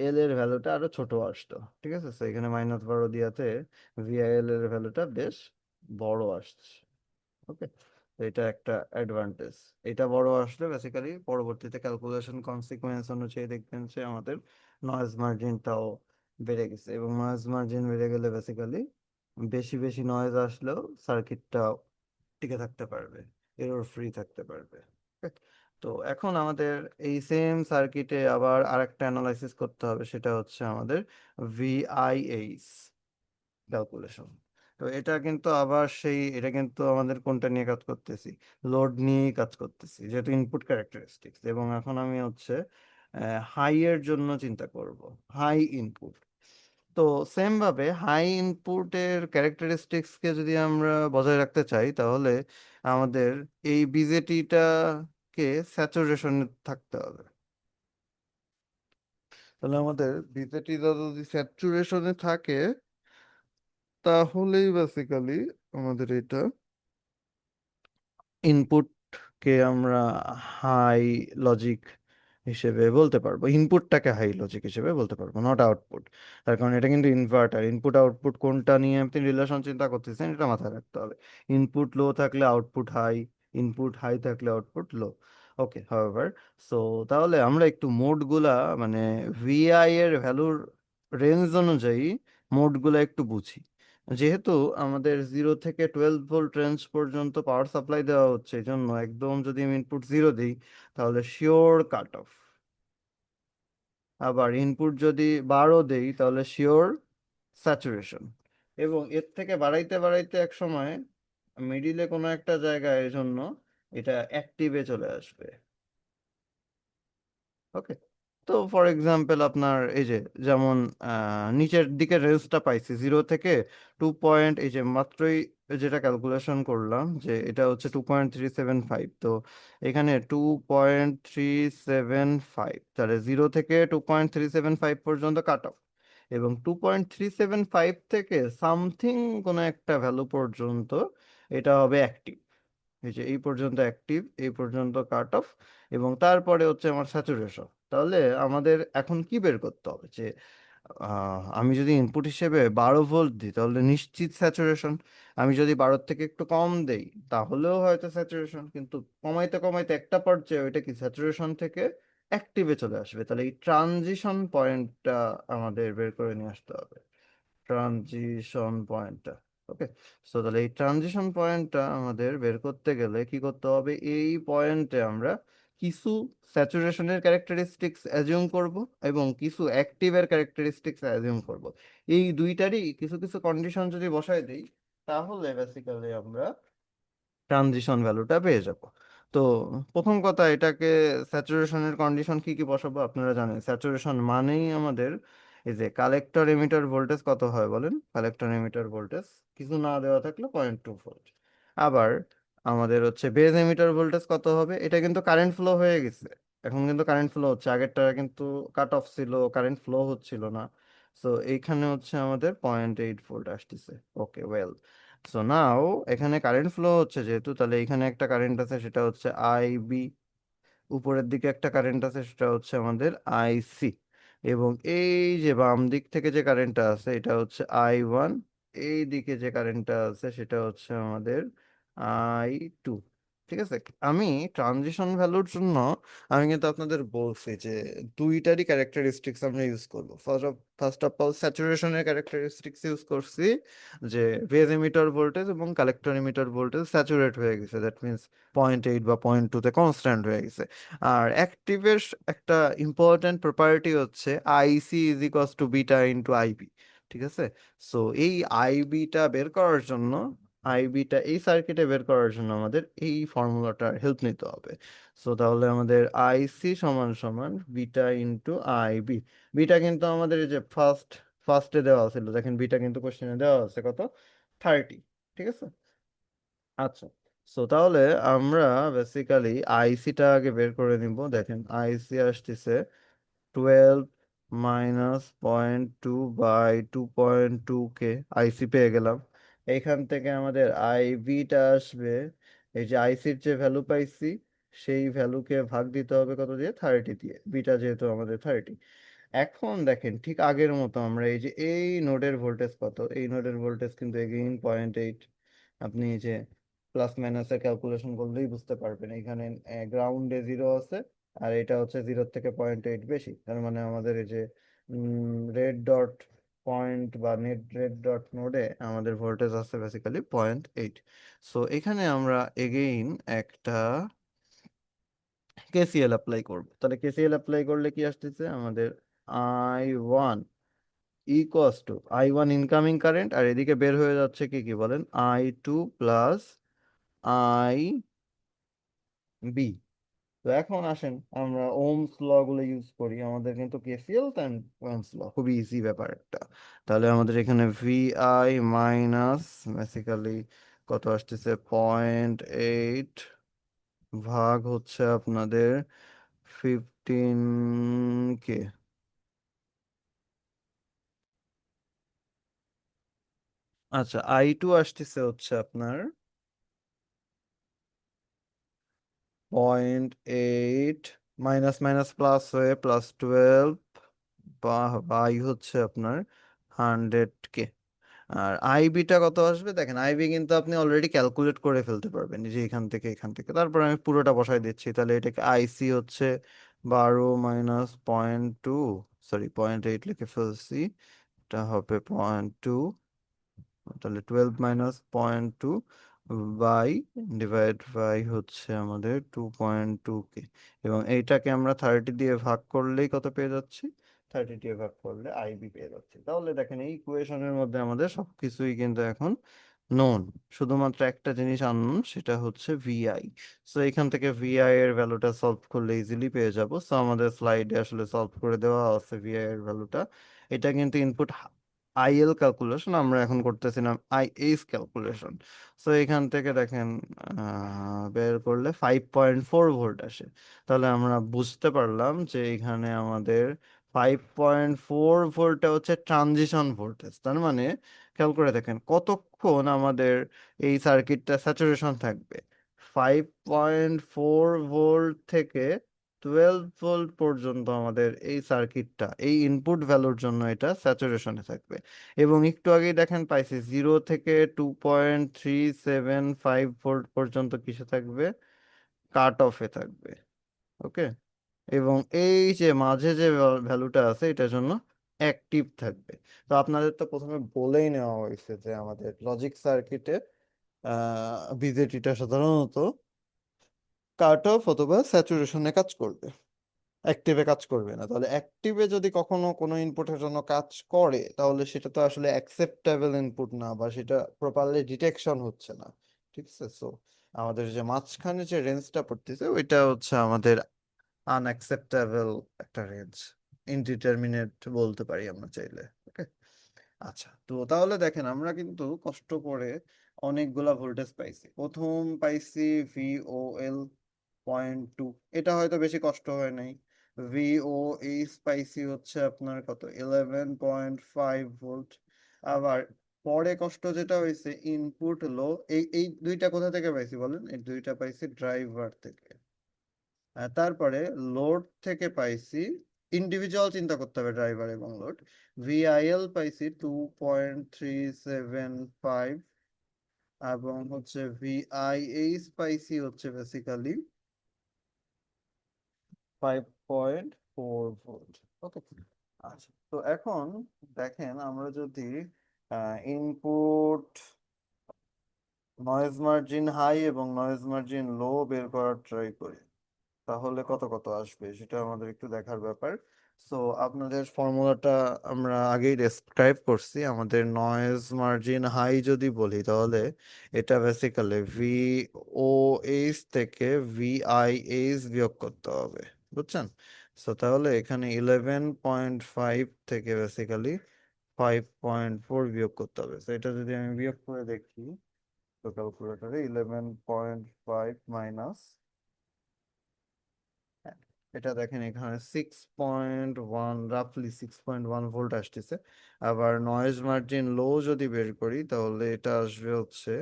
এল এর ভ্যালুটা আরো ছোট আসতো। ঠিক আছে, তো এখানে -12 দিয়াতে ভিআইএল এর ভ্যালুটা বেশ বড় আসছে। ওকে। তো এটা একটা অ্যাডভান্টেজ। এটা বড় আসলে বেসিক্যালি পরবর্তীতে ক্যালকুলেশন কনসিকুয়েন্স অনুযায়ী দেখবেন যে আমাদের নয়েজ মার্জিনটাও বেড়ে গেছে, এবং নয়েজ মার্জিন বেড়ে গেলে বেসিক্যালি বেশি বেশি নয়েজ আসলেও সার্কিটটা টিকে থাকতে পারবে, এরর ফ্রি থাকতে পারবে। Okay? তো এখন আমাদের এই সেম সার্কিটে আবার আরেকটা অ্যানালাইসিস করতে হবে, সেটা হচ্ছে আমাদের ভিআইএইচ ক্যালকুলেশন। তো এটা কিন্তু আবার এটা কিন্তু আমাদের কোনটা নিয়ে কাজ করতেছি, লোড নিয়েই কাজ করতেছি, যেহেতু ইনপুট ক্যারেক্টারিস্টিক্স। এবং এখন আমি হচ্ছে হাই এর জন্য চিন্তা করব, হাই ইনপুট। তো সেম ভাবে হাই ইনপুটের ক্যারেক্টারিস্টিক্স কে যদি আমরা বজায় রাখতে চাই, তাহলে আমাদের এই বিজেটিটাকে স্যাচুরেশনে থাকতে হবে। তাহলে আমাদের বিজেটিটা যদি স্যাচুরেশনে থাকে তাহলেই বেসিক্যালি আমাদের এটা ইনপুটকে আমরা হাই লজিক হিসেবে বলতে পারবো, ইনপুটটাকে হাই লজিক হিসেবে বলতে পারবো, নট আউটপুট। তার কারণ এটা কিন্তু ইনভার্টার, ইনপুট আউটপুট কোনটা নিয়ে আপনি রিলেশন চিন্তা করতেছেন এটা মাথায় রাখতে হবে। ইনপুট লো থাকলে আউটপুট হাই, ইনপুট হাই থাকলে আউটপুট লো। ওকে, হাওয়েভার, সো তাহলে আমরা একটু মোডগুলা, মানে ভিআই এর ভ্যালুর রেঞ্জ অনুযায়ী মোডগুলা একটু বুঝি। যেহেতু আমাদের 0 থেকে 12 ভোল্ট রেঞ্জ পর্যন্ত পাওয়ার সাপ্লাই দেওয়া হচ্ছে, এই জন্য একদম যদি আমি ইনপুট 0 দিই তাহলে শিওর কাট অফ। আবার ইনপুট যদি 12 দেই তাহলে শিওর স্যাচুরেশন। এবং এর থেকে বাড়াইতে বাড়াইতে এক সময় মিডিলে কোনো একটা জায়গায় এর জন্য এটা অ্যাক্টিভে চলে আসবে। ওকে, তো ফর এক্সাম্পল আপনার এই যে যেমন নিচের দিকে রেঞ্জটা পাইছি 0 থেকে 2 পয়েন্ট, এই যে মাত্রই যেটা ক্যালকুলেশন করলাম যে এটা হচ্ছে 2.375, তো এখানে 2.375, তাহলে 0 থেকে 2.375 পর্যন্ত কাট অফ। এবং 2.375 থেকে সামথিং কোনো একটা ভ্যালু পর্যন্ত এটা হবে অ্যাক্টিভ। এই যে এই পর্যন্ত অ্যাক্টিভ, এই পর্যন্ত কাট অফ, এবং তারপরে হচ্ছে আমার স্যাচুরেশন। তাহলে আমাদের এখন কি বের করতে হবে যে আমি যদি ইনপুট হিসেবে 12 ভোল্ট দিই তাহলে নিশ্চিত স্যাচুরেশন। আমি যদি 12 থেকে একটু কম দেই তাহলেও হয়তো স্যাচুরেশন, কিন্তু কমাইতে কমাইতে একটা পর্যায়ে ওইটা কি স্যাচুরেশন থেকে অ্যাক্টিভে চলে আসবে। তাহলে এই ট্রানজিশন পয়েন্টটা আমাদের বের করে নিয়ে আসতে হবে, ট্রানজিশন পয়েন্টটা। ওকে, সো তাহলে এই ট্রানজিশন পয়েন্টটা আমাদের বের করতে গেলে কি করতে হবে, এই পয়েন্টে আমরা কিছু স্যাচুরেশনের ক্যারেক্টারিস্টিক্স অ্যাজিউম করব এবং কিছু অ্যাক্টিভের ক্যারেক্টারিস্টিক্স অ্যাজিউম করব। এই দুইটারই কিছু কিছু কন্ডিশন যদি বসায় দিই তাহলে বেসিক্যালি আমরা ট্রানজিশন ভ্যালুটা পেয়ে যাব। তো প্রথম কথা, এটাকে স্যাচুরেশনের কন্ডিশন কি কি বসাবো আপনারা জানেন। স্যাচুরেশন মানেই আমাদের এই যে কালেক্টর এমিটার ভোল্টেজ কত হয় বলেন, কালেক্টর এমিটার ভোল্টেজ কিছু না দেওয়া থাকলে 0.2 ভোল্ট। আবার আমাদের হচ্ছে বেজ এমিটার ভোল্টেজ কত হবে, এটা কিন্তু কারেন্ট ফ্লো হয়ে গেছে, এখন কিন্তু কারেন্ট ফ্লো হচ্ছে, আগেরটা কিন্তু কাট অফ ছিল, কারেন্ট ফ্লো হচ্ছিল না। সো এইখানে হচ্ছে আমাদের 0.8 ভোল্ট আসতেছে। ওকে, ওয়েল, সো নাও এখানে কারেন্ট ফ্লো হচ্ছে যেহেতু, তাহলে এখানে একটা কারেন্ট আছে সেটা হচ্ছে আইবি, উপরের দিকে একটা কারেন্ট আছে সেটা হচ্ছে আমাদের আইসি, এবং এই যে বাম দিক থেকে যে কারেন্টটা আছে এটা হচ্ছে I1, এই দিকে যে কারেন্টটা আছে সেটা হচ্ছে আমাদের I2। ঠিক আছে, আমি ট্রানজিশন ভ্যালুর জন্য আমি কিন্তু আপনাদের বলছি যে দুইটারই ক্যারেক্টারিস্টিক্স আমরা ইউজ করবো। ফার্স্ট অফ অল স্যাচুরেশনের ক্যারেক্টারিস্টিক্স ইউজ করছি, যে বেজ এমিটার ভোল্টেজ এবং কালেক্টর এমিটার ভোল্টেজ স্যাচুরেট হয়ে গেছে, দ্যাট মিনস 0.8 বা 0.2-তে কনস্ট্যান্ট হয়ে গেছে। আর অ্যাক্টিভের একটা ইম্পর্ট্যান্ট প্রপার্টি হচ্ছে IC is equals to beta into IB. ঠিক আছে, সো এই আইবিটা বের করার জন্য, আইবিটা এই সার্কিটে বের করার জন্য আমাদের এই ফর্মুলাটার হেল্প নিতে হবে। সো তাহলে আমাদের আইসি সমান সমান বিটা ইন্টু আইবি। বিটা কিন্তু আমাদের এই যে ফার্স্টে দেওয়া ছিল, দেখেন বিটা কিন্তু কোশ্চেনে দেওয়া আছে কত, 30। ঠিক আছে, আচ্ছা, সো তাহলে আমরা বেসিক্যালি আইসিটা আগে বের করে নিব। দেখেন আইসি আসতেছে 12 - 0.2/2.2 কে, আইসি পেয়ে গেলাম। এইখান থেকে আমাদের আইবিটা আসবে, এই যে আইসির যে ভ্যালু পাইছি সেই ভ্যালুকে ভাগ দিতে হবে কত দিয়ে, 30 দিয়ে, বিটা যেহেতু আমাদের 30। এখন দেখেন ঠিক আগের মতো আমরা এই যে এই নোডের ভোল্টেজ কত, এই নোডের ভোল্টেজ কিন্তু এগেইন 0.8। আপনি এই যে প্লাস মাইনাসের ক্যালকুলেশন করলেই বুঝতে পারবেন, এখানে গ্রাউন্ডে 0 আছে আর এটা হচ্ছে 0 থেকে 0.8 বেশি, তার মানে আমাদের এই যে রেড ডট পয়েন্ট বা নেট রেড ডট নোডে আমাদের ভোল্টেজ আছে বেসিক্যালি 0.8। সো এখানে আমরা এগেইন একটা কেসিএল অ্যাপ্লাই করব। তাহলে কেসিএল অ্যাপ্লাই করলে কি আসতেছে আমাদের, I1 equals to I1 incoming current, আর এদিকে বের হয়ে যাচ্ছে কি কি বলেন, I2 প্লাস IB। তো এখন আসেন আমরা ওমস ল গুলো ইউজ করি, আমাদের কিন্তু কেসিএল তাই ওমস ল খুবই ইজি ব্যাপার একটা। তাহলে আমাদের এখানে VI মাইনাস বেসিক্যালি কত আসতেছে, 0.8 ভাগ হচ্ছে আপনাদের 15 কে, আচ্ছা, I2 আসতেছে হচ্ছে আপনার 0.8, মাইনাস মাইনাস প্লাস হয়ে +12, বা বাই হচ্ছে আপনার 100K। আর আইবিটা কত আসবে দেখেন, আইবি কিন্তু আপনি অলরেডি ক্যালকুলেট করে ফেলতে পারবেন যে এখান থেকে তারপর আমি পুরোটা বসাই দিচ্ছি। তাহলে এটাকে আইসি হচ্ছে 12 - 0.2, সরি 0.8 লিখে ফেলছি, এটা হবে 0.2, তাহলে 12 - 0.2 বাই ডিভাইড বাই হচ্ছে আমাদের 2.2K, এবং এইটাকে আমরা 30 দিয়ে ভাগ করলেই কত পেয়ে যাচ্ছি, 30 দিয়ে ভাগ করলে আইবি পেয়ে যাচ্ছি। তাহলে দেখেন এই ইকুয়েশনের মধ্যে আমাদের সবকিছুই কিন্তু এখন নোন, শুধুমাত্র একটা জিনিস আননোন, সেটা হচ্ছে ভিআই। সো এখান থেকে ভিআই এর ভ্যালুটা সলভ করলে ইজিলি পেয়ে যাব। সো আমাদের স্লাইডে আসলে সলভ করে দেওয়া আছে ভিআই এর ভ্যালুটা। এটা কিন্তু ইনপুট আইএল ক্যালকুলেশন, আমরা এখন করতেছিলাম আইএস ক্যালকুলেশন। সো এখান থেকে দেখেন বের করলে 5.4 ভোল্ট আসে। তাহলে আমরা বুঝতে পারলাম যে এখানে আমাদের 5.4 ভোল্টটা হচ্ছে ট্রানজিশন ভোল্টেজ। তার মানে খেয়াল করে দেখেন কতক্ষণ আমাদের এই সার্কিটটা স্যাচুরেশন থাকবে। 5.4 ভোল্ট থেকে 12 ভোল্ট পর্যন্ত আমাদের এই সার্কিটটা এই ইনপুট ভ্যালুর জন্য এটা স্যাচুরেশনে থাকবে। এবং একটু আগেই দেখেন পাইছি 0 থেকে 2.375 ভোল্ট পর্যন্ত কিসে থাকবে, কাট অফে থাকবে। ওকে, এবং এই যে মাঝে যে ভ্যালুটা আছে এটার জন্য অ্যাক্টিভ থাকবে। তো আপনাদের তো প্রথমে বলেই নেওয়া হয়েছে যে আমাদের লজিক সার্কিটে বিজেটিটা সাধারণত কাট অফ অথবা স্যাচুরেশনে কাজ করবে, অ্যাক্টিভে কাজ করবে না। তাহলে অ্যাক্টিভে যদি কখনো কোনো ইনপুটের জন্য কাজ করে তাহলে সেটা তো আসলে অ্যাকসেপ্টেবল ইনপুট না, বা সেটা প্রপারলি ডিটেকশন হচ্ছে না। ঠিক আছে, সো আমাদের যে মাঝখানে যে রেঞ্জটা পড়তেছে ওইটা হচ্ছে আমাদের আনঅ্যাকসেপ্টেবল একটা রেঞ্জ, ইনডিটারমিনেট বলতে পারি আমরা চাইলে। ওকে, আচ্ছা, তো তাহলে দেখেন আমরা কিন্তু কষ্ট করে অনেকগুলা ভোল্টেজ পাইছি। প্রথম পাইছি VOL 0.2, এটা হয়তো বেশি কষ্ট হয় নাই। VOH পাইছি হচ্ছে আপনার কত, 11.5 ভোল্ট। আবার পরে কষ্ট যেটা হয়েছে ইনপুট লো, এই দুইটা কোথা থেকে পাইছি বলেন, এই দুইটা পাইছি ড্রাইভার থেকে। তারপরে লোড থেকে পাইছি, ইন্ডিভিজুয়াল চিন্তা করতে হবে ড্রাইভার এবং লোড। ভিআইএল পাইছি 2.375, এবং হচ্ছে ভিআইএইচ পাইছি হচ্ছে বেসিক্যালি 5.4 ভোল্ট। ওকে, আচ্ছা, তো এখন দেখেন আমরা যদি ইনপুট নয়েজ মার্জিন হাই এবং নয়েজ মার্জিন লো বের করার ট্রাই করি, তাহলে কত কত আসবে সেটা আমাদের একটু দেখার ব্যাপার। সো আপনাদের ফর্মুলাটা আমরা আগেই ডেসক্রাইব করছি। আমাদের নয়েজ মার্জিন হাই যদি বলি তাহলে এটা বেসিক্যালি VOH থেকে VIH বিয়োগ করতে হবে, বুঝছেন? সো তাহলে এখানে 11.5 থেকে বেসিক্যালি 5.4 বিয়োগ করতে হবে। তো এটা যদি আমি বিয়োগ করে দেখি, তো ক্যালকুলেটারে 11.5 মাইনাস, হ্যাঁ, এটা দেখেন এখানে 6.1, রাফলি 6.1 ভোল্ট আসতেছে। আবার নয়েজ মার্জিন লো যদি বের করি তাহলে এটা আসবে হচ্ছে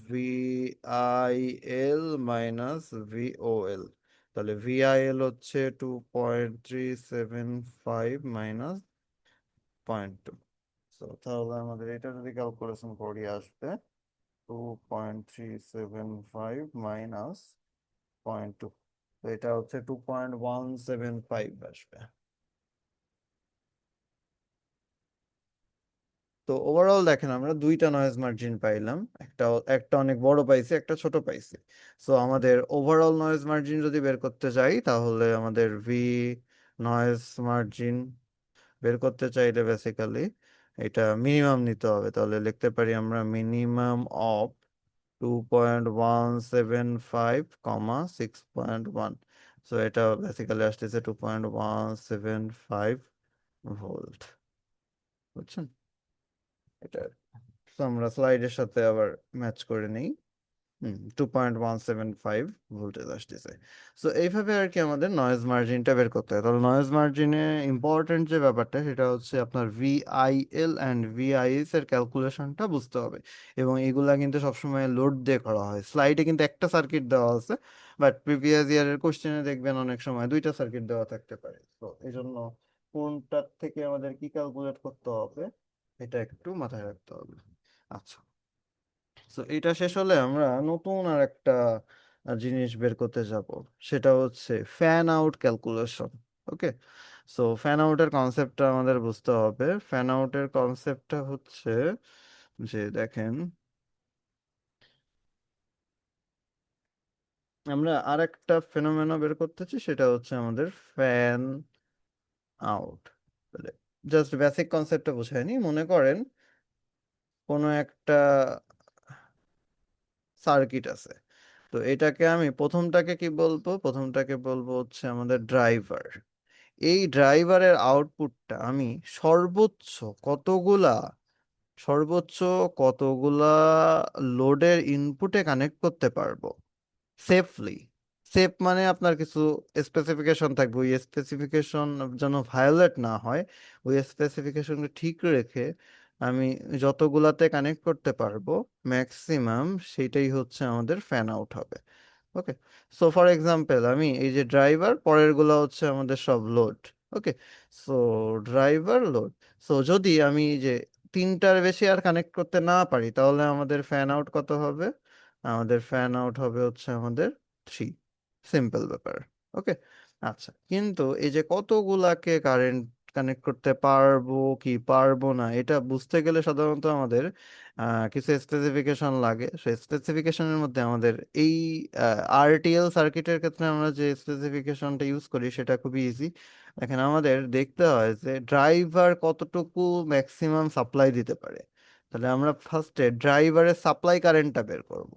VIL মাইনাস VOL। তাহলে VIL হচ্ছে 2.375 মাইনাস 0.2। তাহলে আমাদের এটা যদি ক্যালকুলেশন করি আসবে 2.375 মাইনাস 0.2, তো এটা হচ্ছে 2.175 আসবে। তো ওভারঅল দেখেন আমরা দুইটা নয়েজ মার্জিন পাইলাম, একটা একটা অনেক বড় পাইছি, একটা ছোট পাইছি। সো আমাদের ওভারঅল নয়েজ মার্জিন যদি বের করতে চাই তাহলে আমাদের নয়েজ মার্জিন বের করতে চাইলে বেসিক্যালি এটা মিনিমাম নিতে হবে। তাহলে লিখতে পারি আমরা মিনিমাম অফ 2.175 6.1। সো এটা বেসিক্যালি আসতেছে 2.175 ভোল্ট, বুঝছেন? এটা তো আমরা স্লাইডের সাথে আবার ম্যাচ করে নিই। 2.175 ভোল্টেজ আসতেছে। সো এইভাবে আর কি আমাদের নয়েজ মার্জিনটা বের করতে হয়। তাহলে নয়েজ মার্জিনে ইম্পর্টেন্ট যে ব্যাপারটা সেটা হচ্ছে আপনার ভিআইএল অ্যান্ড ভিআইএস এর ক্যালকুলেশনটা বুঝতে হবে, এবং এগুলা কিন্তু সবসময় লোড দিয়ে করা হয়। স্লাইডে কিন্তু একটা সার্কিট দেওয়া আছে, বাট প্রিভিয়াস ইয়ারের কোশ্চেনে দেখবেন অনেক সময় দুইটা সার্কিট দেওয়া থাকতে পারে। তো এই জন্য কোনটার থেকে আমাদের কি ক্যালকুলেট করতে হবে এটা একটু মাথায় রাখতে হবে। আচ্ছা, তো এটা শেষ হলে আমরা নতুন আর একটা জিনিস বের করতে যাব, সেটা হচ্ছে ফ্যান আউট ক্যালকুলেশন। ওকে, সো ফ্যান আউটের কনসেপ্টটা আমাদের বুঝতে হবে। ফ্যান আউটের কনসেপ্টটা হচ্ছে যে দেখেন, আমরা আর একটা ফেনোমেনা বের করতেছি, সেটা হচ্ছে আমাদের ফ্যান আউট। জাস্ট বেসিক কনসেপ্টটা বোঝায়নি। মনে করেন কোনো একটা সার্কিট আছে, তো এটাকে আমি প্রথমটাকে কি বলবো, প্রথমটাকে বলবো হচ্ছে আমাদের ড্রাইভার। এই ড্রাইভারের আউটপুটটা আমি সর্বোচ্চ কতগুলা সর্বোচ্চ কতগুলা লোডের ইনপুটে কানেক্ট করতে পারবো সেফলি। সেফ মানে আপনার কিছু স্পেসিফিকেশন থাকবে, ওই স্পেসিফিকেশন যেন ভায়োলেট না হয়। ওই স্পেসিফিকেশনকে ঠিক রেখে আমি যতগুলাতে কানেক্ট করতে পারবো ম্যাক্সিমাম, সেটাই হচ্ছে আমাদের ফ্যান আউট হবে। ওকে, সো ফর এক্সাম্পল আমি এই যে ড্রাইভার, পরের গুলা হচ্ছে আমাদের সব লোড। ওকে, সো ড্রাইভার লোড। সো যদি আমি এই যে তিনটার বেশি আর কানেক্ট করতে না পারি, তাহলে আমাদের ফ্যান আউট কত হবে? আমাদের ফ্যান আউট হবে হচ্ছে আমাদের 3। সিম্পল ব্যাপার। ওকে, আচ্ছা, কিন্তু এই যে কতগুলাকে কারেন্ট কানেক্ট করতে পারবো কি পারবো না, এটা বুঝতে গেলে সাধারণত আমাদের কিছু স্পেসিফিকেশন লাগে। সেই স্পেসিফিকেশনের মধ্যে আমাদের এই আরটিএল সার্কিটের ক্ষেত্রে আমরা যে স্পেসিফিকেশনটা ইউজ করি সেটা খুবই ইজি। দেখেন, আমাদের দেখতে হয় যে ড্রাইভার কতটুকু ম্যাক্সিমাম সাপ্লাই দিতে পারে। তাহলে আমরা ফার্স্টে ড্রাইভারের সাপ্লাই কারেন্টটা বের করব।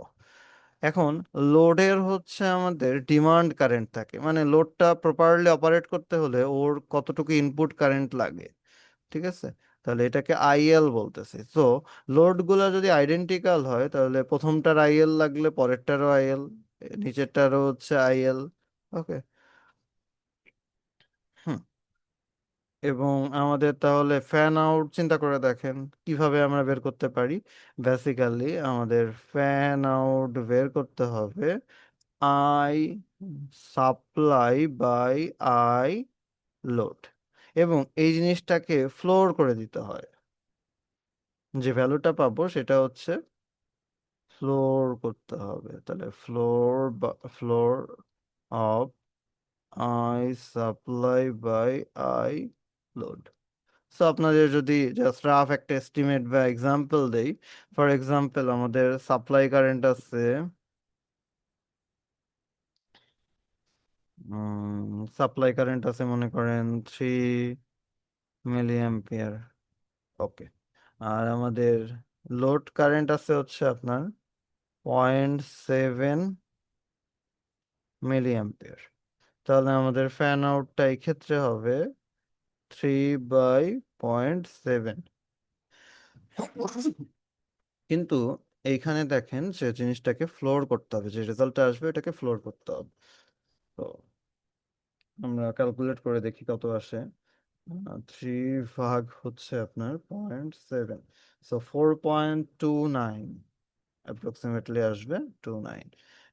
এখন লোডের হচ্ছে আমাদের ডিমান্ড কারেন্ট থাকে, মানে লোডটা প্রপারলি অপারেট করতে হলে ওর কতটুকু ইনপুট কারেন্ট লাগে। ঠিক আছে, তাহলে এটাকে আইএল বলতেছে। সো লোড গুলা যদি আইডেন্টিক্যাল হয়, তাহলে প্রথমটার আইএল লাগলে পরেরটারও আইএল, নিচেরটারও হচ্ছে আইএল। ওকে, হুম। এবং আমাদের তাহলে ফ্যান আউট চিন্তা করে দেখেন কিভাবে আমরা বের করতে পারি। বেসিক্যালি আমাদের ফ্যান আউট বের করতে হবে I supply by I load, এবং এই জিনিসটাকে ফ্লোর করে দিতে হয়। যে ভ্যালুটা পাবো সেটা হচ্ছে ফ্লোর করতে হবে। তাহলে ফ্লোর বা floor of I supply by I load. So আপনাদের যদি জাস্ট রাফ একটা এস্টিমেট বা এক্সাম্পল দেই, ফর এক্সাম্পল আমাদের সাপ্লাই কারেন্ট আছে সাপ্লাই কারেন্ট আছে মনে করেন 3 মিলি অ্যাম্পিয়ার। ওকে, আর আমাদের লোড কারেন্ট আছে হচ্ছে আপনার 0.7 মিলি অ্যাম্পিয়ার। তাহলে আমাদের ফ্যান আউটটা এই ক্ষেত্রে হবে 3/0.7। কিন্তু এইখানে দেখেন যে জিনিসটাকে ফ্লোর করতে হবে, যে রেজাল্টটা আসবে এটাকে ফ্লোর করতে হবে। তো আমরা ক্যালকুলেট করে দেখি কত আসে। 3 ভাগ হচ্ছে আপনার 0.7, সো 4.29 অ্যাপ্রক্সিমেটলি আসবে 29।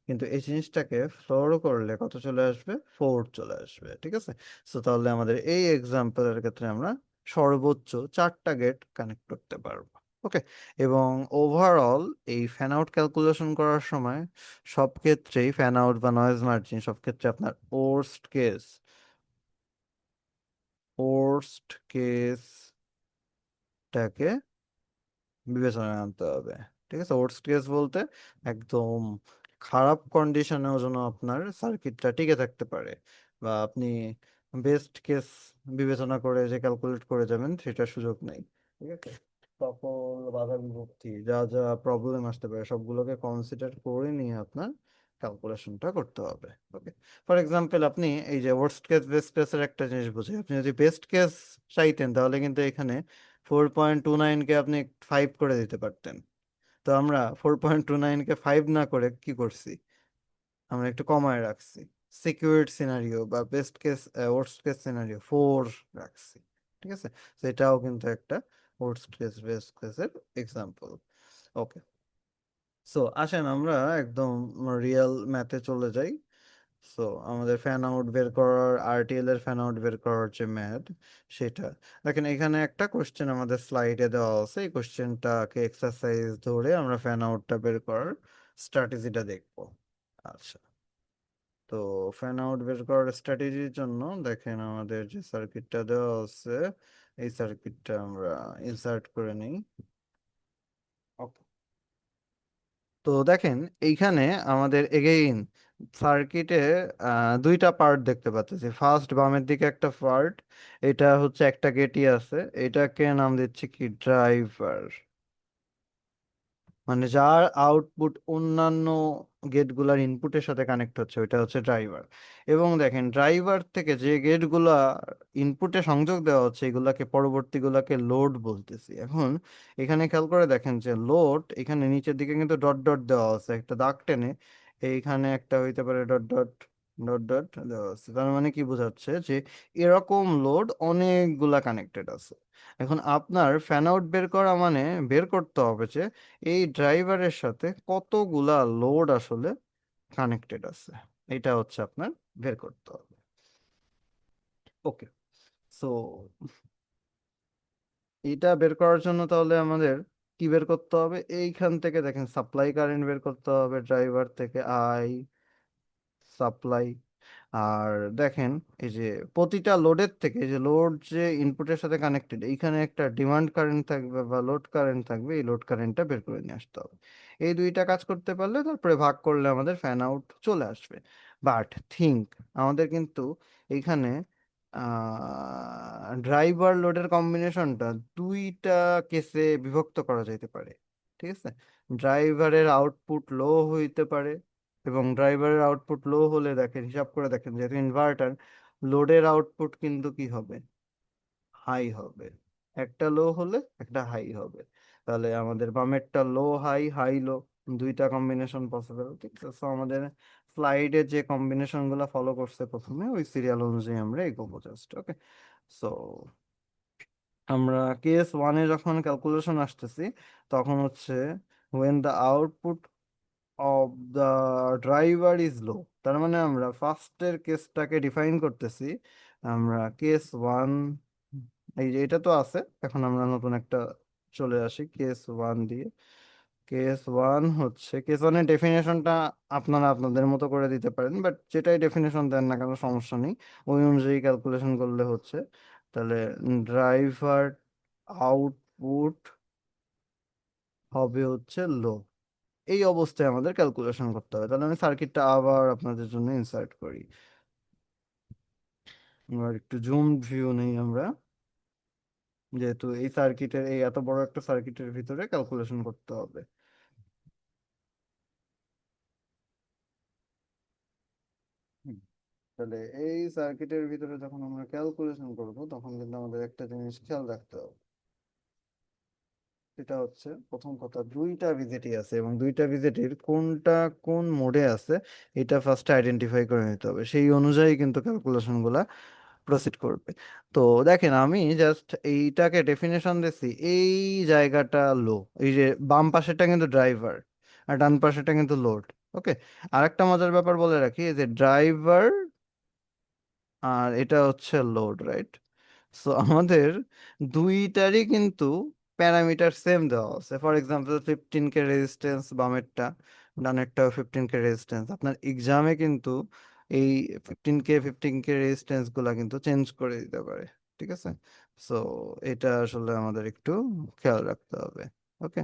কিন্তু এই জিনিসটাকে ফ্লোর করলে কত চলে আসবে? 4 চলে আসবে। ঠিক আছে, সো তাহলে আমাদের এই এক্সাম্পলের ক্ষেত্রে আমরা সর্বোচ্চ 4টা গেট কানেক্ট করতে পারবো। ওকে, এবং ওভারঅল এই ফ্যান আউট ক্যালকুলেশন করার সময় সব ক্ষেত্রেই ফ্যান আউট বা নয়েজ মার্জিন সব ক্ষেত্রে আপনার ওর্স্ট কেসটাকে বিবেচনায় আনতে হবে। ঠিক আছে, ওর্স্ট কেস বলতে একদম খারাপ কন্ডিশনেও যেন আপনার সার্কিটটা টিকে থাকতে পারে, বা আপনি বেস্ট কেস বিবেচনা করে যে ক্যালকুলেট করে যাবেন সেটার সুযোগ নেই। ঠিক আছে, সকল বাধা বিপত্তি যা যা প্রবলেম আসতে পারে সবগুলোকে কনসিডার করে নিয়ে আপনার ক্যালকুলেশনটা করতে হবে। ওকে, ফর এক্সাম্পল আপনি এই যে ওয়ার্স্ট কেস বেস্ট কেসের একটা জিনিস বুঝে, আপনি যদি বেস্ট কেস চাইতেন তাহলে কিন্তু এখানে 4.29কে আপনি 5 করে দিতে পারতেন। তো আমরা 4.29 কে 5 না করে কি করছি, আমরা একটু কমায় রাখছি। সিকিউরড সিনারিও বা best case, worst case scenario 4 রাখছি। ঠিক আছে, তো এটাও কিন্তু একটা ওয়ার্স্ট কেস বেস্ট কেসের এক্সাম্পল। ওকে, সো আসেন আমরা একদম রিয়েল ম্যাথে চলে যাই। সো আমাদের ফ্যান আউট বের করার, আরটিএল এর ফ্যান আউট বের করার যে ম্যাথ, সেটা দেখেন এখানে একটা কোশ্চেন আমাদের স্লাইডে দেওয়া আছে। এই কোশ্চেনটাকে এক্সারসাইজ ধরে আমরা ফ্যান আউটটা বের করার স্ট্র্যাটেজিটা দেখবো। আচ্ছা, তো ফ্যান আউট বের করার স্ট্র্যাটেজির জন্য দেখেন আমাদের যে সার্কিটটা দেওয়া আছে, এই সার্কিটটা আমরা ইনসার্ট করে নিই। ওকে, তো দেখেন এইখানে আমাদের এগেইন সার্কিটে দুইটা পার্ট দেখতে পাচ্ছি। ফার্স্ট বামের দিকে একটা পার্ট, এটা হচ্ছে একটা গেটই আছে, এটাকে নাম দিচ্ছি কি ড্রাইভার, মানে যার আউটপুট অন্যান্য গেটগুলার ইনপুটের সাথে কানেক্ট হচ্ছে, ওইটা হচ্ছে ড্রাইভার। এবং দেখেন ড্রাইভার থেকে যে গেটগুলা ইনপুটে সংযোগ দেওয়া হচ্ছে, এগুলাকে পরবর্তীগুলাকে লোড বলতেছি। এখন এখানে খেয়াল করে দেখেন যে লোড এখানে নিচের দিকে কিন্তু ডট ডট দেওয়া আছে একটা দাগ টেনে, এইখানে একটা হইতে পারে ডট ডট ডট ডট দেওয়া আছে। তার মানে কি বোঝাচ্ছে যে এরকম লোড অনেকগুলা কানেক্টেড আছে। এখন আপনার ফ্যান আউট বের করা মানে বের করতে হবে যে এই ড্রাইভারের সাথে কতগুলা লোড আসলে কানেক্টেড আছে, এটা হচ্ছে আপনার বের করতে হবে। ওকে, সো এটা বের করার জন্য তাহলে আমাদের কি বের করতে হবে, এইখান থেকে দেখেন সাপ্লাই কারেন্ট বের করতে হবে ড্রাইভার থেকে, আই সাপ্লাই। আর দেখেন এই যে প্রতিটা লোডের থেকে, এই যে লোড যে ইনপুটের সাথে কানেক্টেড, এইখানে একটা ডিমান্ড কারেন্ট থাকবে বা লোড কারেন্ট থাকবে, এই লোড কারেন্টটা বের করে নিয়ে আসতে হবে। এই দুইটা কাজ করতে পারলে তারপরে ভাগ করলে আমাদের ফ্যান আউট চলে আসবে। বাট থিঙ্ক আমাদের কিন্তু এইখানে ড্রাইভার লোডের কম্বিনেশনটা দুইটা কেসে বিভক্ত করা যেতে পারে। ঠিক আছে, ড্রাইভারের আউটপুট লো হইতে পারে, এবং ড্রাইভারের আউটপুট লো হলে দেখেন, হিসাব করে দেখেন, যেহেতু ইনভার্টার, লোডের আউটপুট কিন্তু কি হবে, হাই হবে। একটা লো হলে একটা হাই হবে। তাহলে আমাদের বামেরটা লো হাই, হাই লো, দুইটা কম্বিনেশন পসিবল। ঠিক আছে, তো আমাদের স্লাইডে যে কম্বিনেশন গুলো ফলো করছে প্রথমে, ওই সিরিয়াল অনুযায়ী আমরা এগোবো জাস্ট। ওকে, সো আমরা কেস ওয়ানে যখন ক্যালকুলেশন আসতেছি, তখন হচ্ছে when the output of the driver is low, তার মানে আমরা ফার্স্টের কেসটাকে ডিফাইন করতেছি। আমরা কেস ওয়ান, এই যে এটা তো আছে, এখন আমরা নতুন একটা চলে আসি কেস ওয়ান দিয়ে। কেস ওয়ান হচ্ছে, কেস ওয়ানের ডেফিনেশনটা আপনারা আপনাদের মতো করে দিতে পারেন, বাট যেটাই ডেফিনেশন দেন না কেন সমস্যা নেই, ওই অনুযায়ী ক্যালকুলেশন করলে হচ্ছে। তাহলে ড্রাইভার আউটপুট হবে হচ্ছে লো, এই অবস্থায় আমাদের ক্যালকুলেশন করতে হবে। তাহলে আমি সার্কিটটা আবার আপনাদের জন্য ইনসার্ট করি। এবার একটু জুম ভিউ নেই আমরা, যেহেতু এই সার্কিটের, এই এত বড় একটা সার্কিটের ভিতরে ক্যালকুলেশন করতে হবে। হুম, তাহলে এই সার্কিটের ভিতরে যখন আমরা ক্যালকুলেশন করব, তখন কিন্তু আমাদের একটা জিনিস খেয়াল রাখতে হবে। এটা হচ্ছে প্রথম কথা, দুইটা ভিজেটি আছে এবং দুইটা ভিজেটির কোনটা কোন মোডে আছে, এটা ফার্স্ট আইডেন্টিফাই করে নিতে হবে। সেই অনুযায়ী কিন্তু ক্যালকুলেশন গুলা প্রসিড করবে। তো দেখেন আমি জাস্ট এইটাকে ডেফিনেশন দিচ্ছি, এই জায়গাটা লো, এই যে বাম পাশেটা কিন্তু ড্রাইভার আর ডান পাশেটা কিন্তু লোড। ওকে, আরেকটা মজার ব্যাপার বলে রাখি, এই যে ড্রাইভার আর এটা হচ্ছে লোড, রাইট? সো আমাদের দুইটারই কিন্তু প্যারামিটার সেম দেওয়া আছে। ফর এক্সাম্পল 15K রেজিস্ট্যান্স বামেরটা, ডানেরটাও 15K রেজিস্ট্যান্স। আপনার এক্সামে কিন্তু এই 15K রেজিস্ট্যান্স গুলা কিন্তু চেঞ্জ করে দিতে পারে। ঠিক আছে, সো এটা আসলে আমাদের একটু খেয়াল রাখতে হবে। ওকে,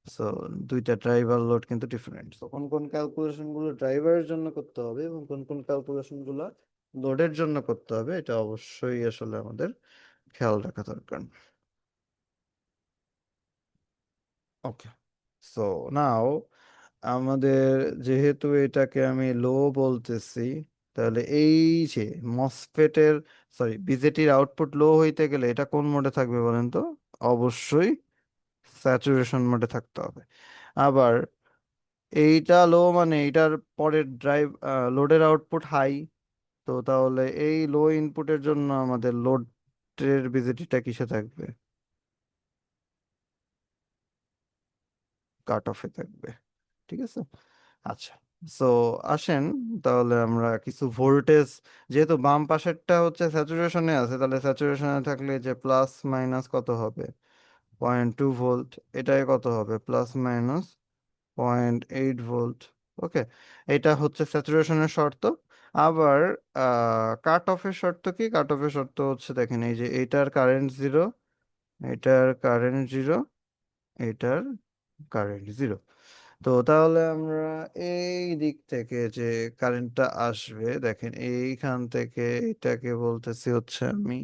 সো দুইটা ড্রাইভার লোড কিন্তু ডিফারেন্ট। তো কোন কোন ক্যালকুলেশন গুলো ড্রাইভারের জন্য করতে হবে এবং কোন কোন ক্যালকুলেশন গুলো লোডের জন্য করতে হবে, এটা অবশ্যই আসলে আমাদের খেয়াল রাখা দরকার। ওকে, সো নাও আমাদের, যেহেতু এটাকে আমি লো বলতেছি, তাহলে এই যে মসফেটের, সরি বিজেটির আউটপুট লো হইতে গেলে এটা কোন মোডে থাকবে বলেন তো? অবশ্যই স্যাচুরেশন মোডে থাকতে হবে। আবার এইটা লো মানে এইটার পরের ড্রাইভ লোডের আউটপুট হাই। তো তাহলে এই লো ইনপুটের জন্য আমাদের লোডের ভিজিটিটা কিসে থাকবে? কাট অফে থাকবে। ঠিক আছে। আচ্ছা, সো আসেন তাহলে আমরা কিছু ভোল্টেজ, যেহেতু বাম পাশেরটা হচ্ছে স্যাচুরেশনে আছে, তাহলে স্যাচুরেশনে থাকলে যে প্লাস মাইনাস কত হবে? 0.2 ভোল্ট। এটাই কত হবে? Plus minus 0.8 volt. ওকে, এটা হচ্ছে স্যাচুরেশনের শর্ত। আবার কাট অফের শর্ত কি? কাট অফের শর্ত হচ্ছে দেখেন, এই যে এইটার কারেন্ট জিরো, এটার কারেন্ট জিরো, এটার কারেন্ট জিরো। তো তাহলে আমরা এই দিক থেকে যে কারেন্টটা আসবে, দেখেন এইখান থেকে এটাকে বলতেছি হচ্ছে আমি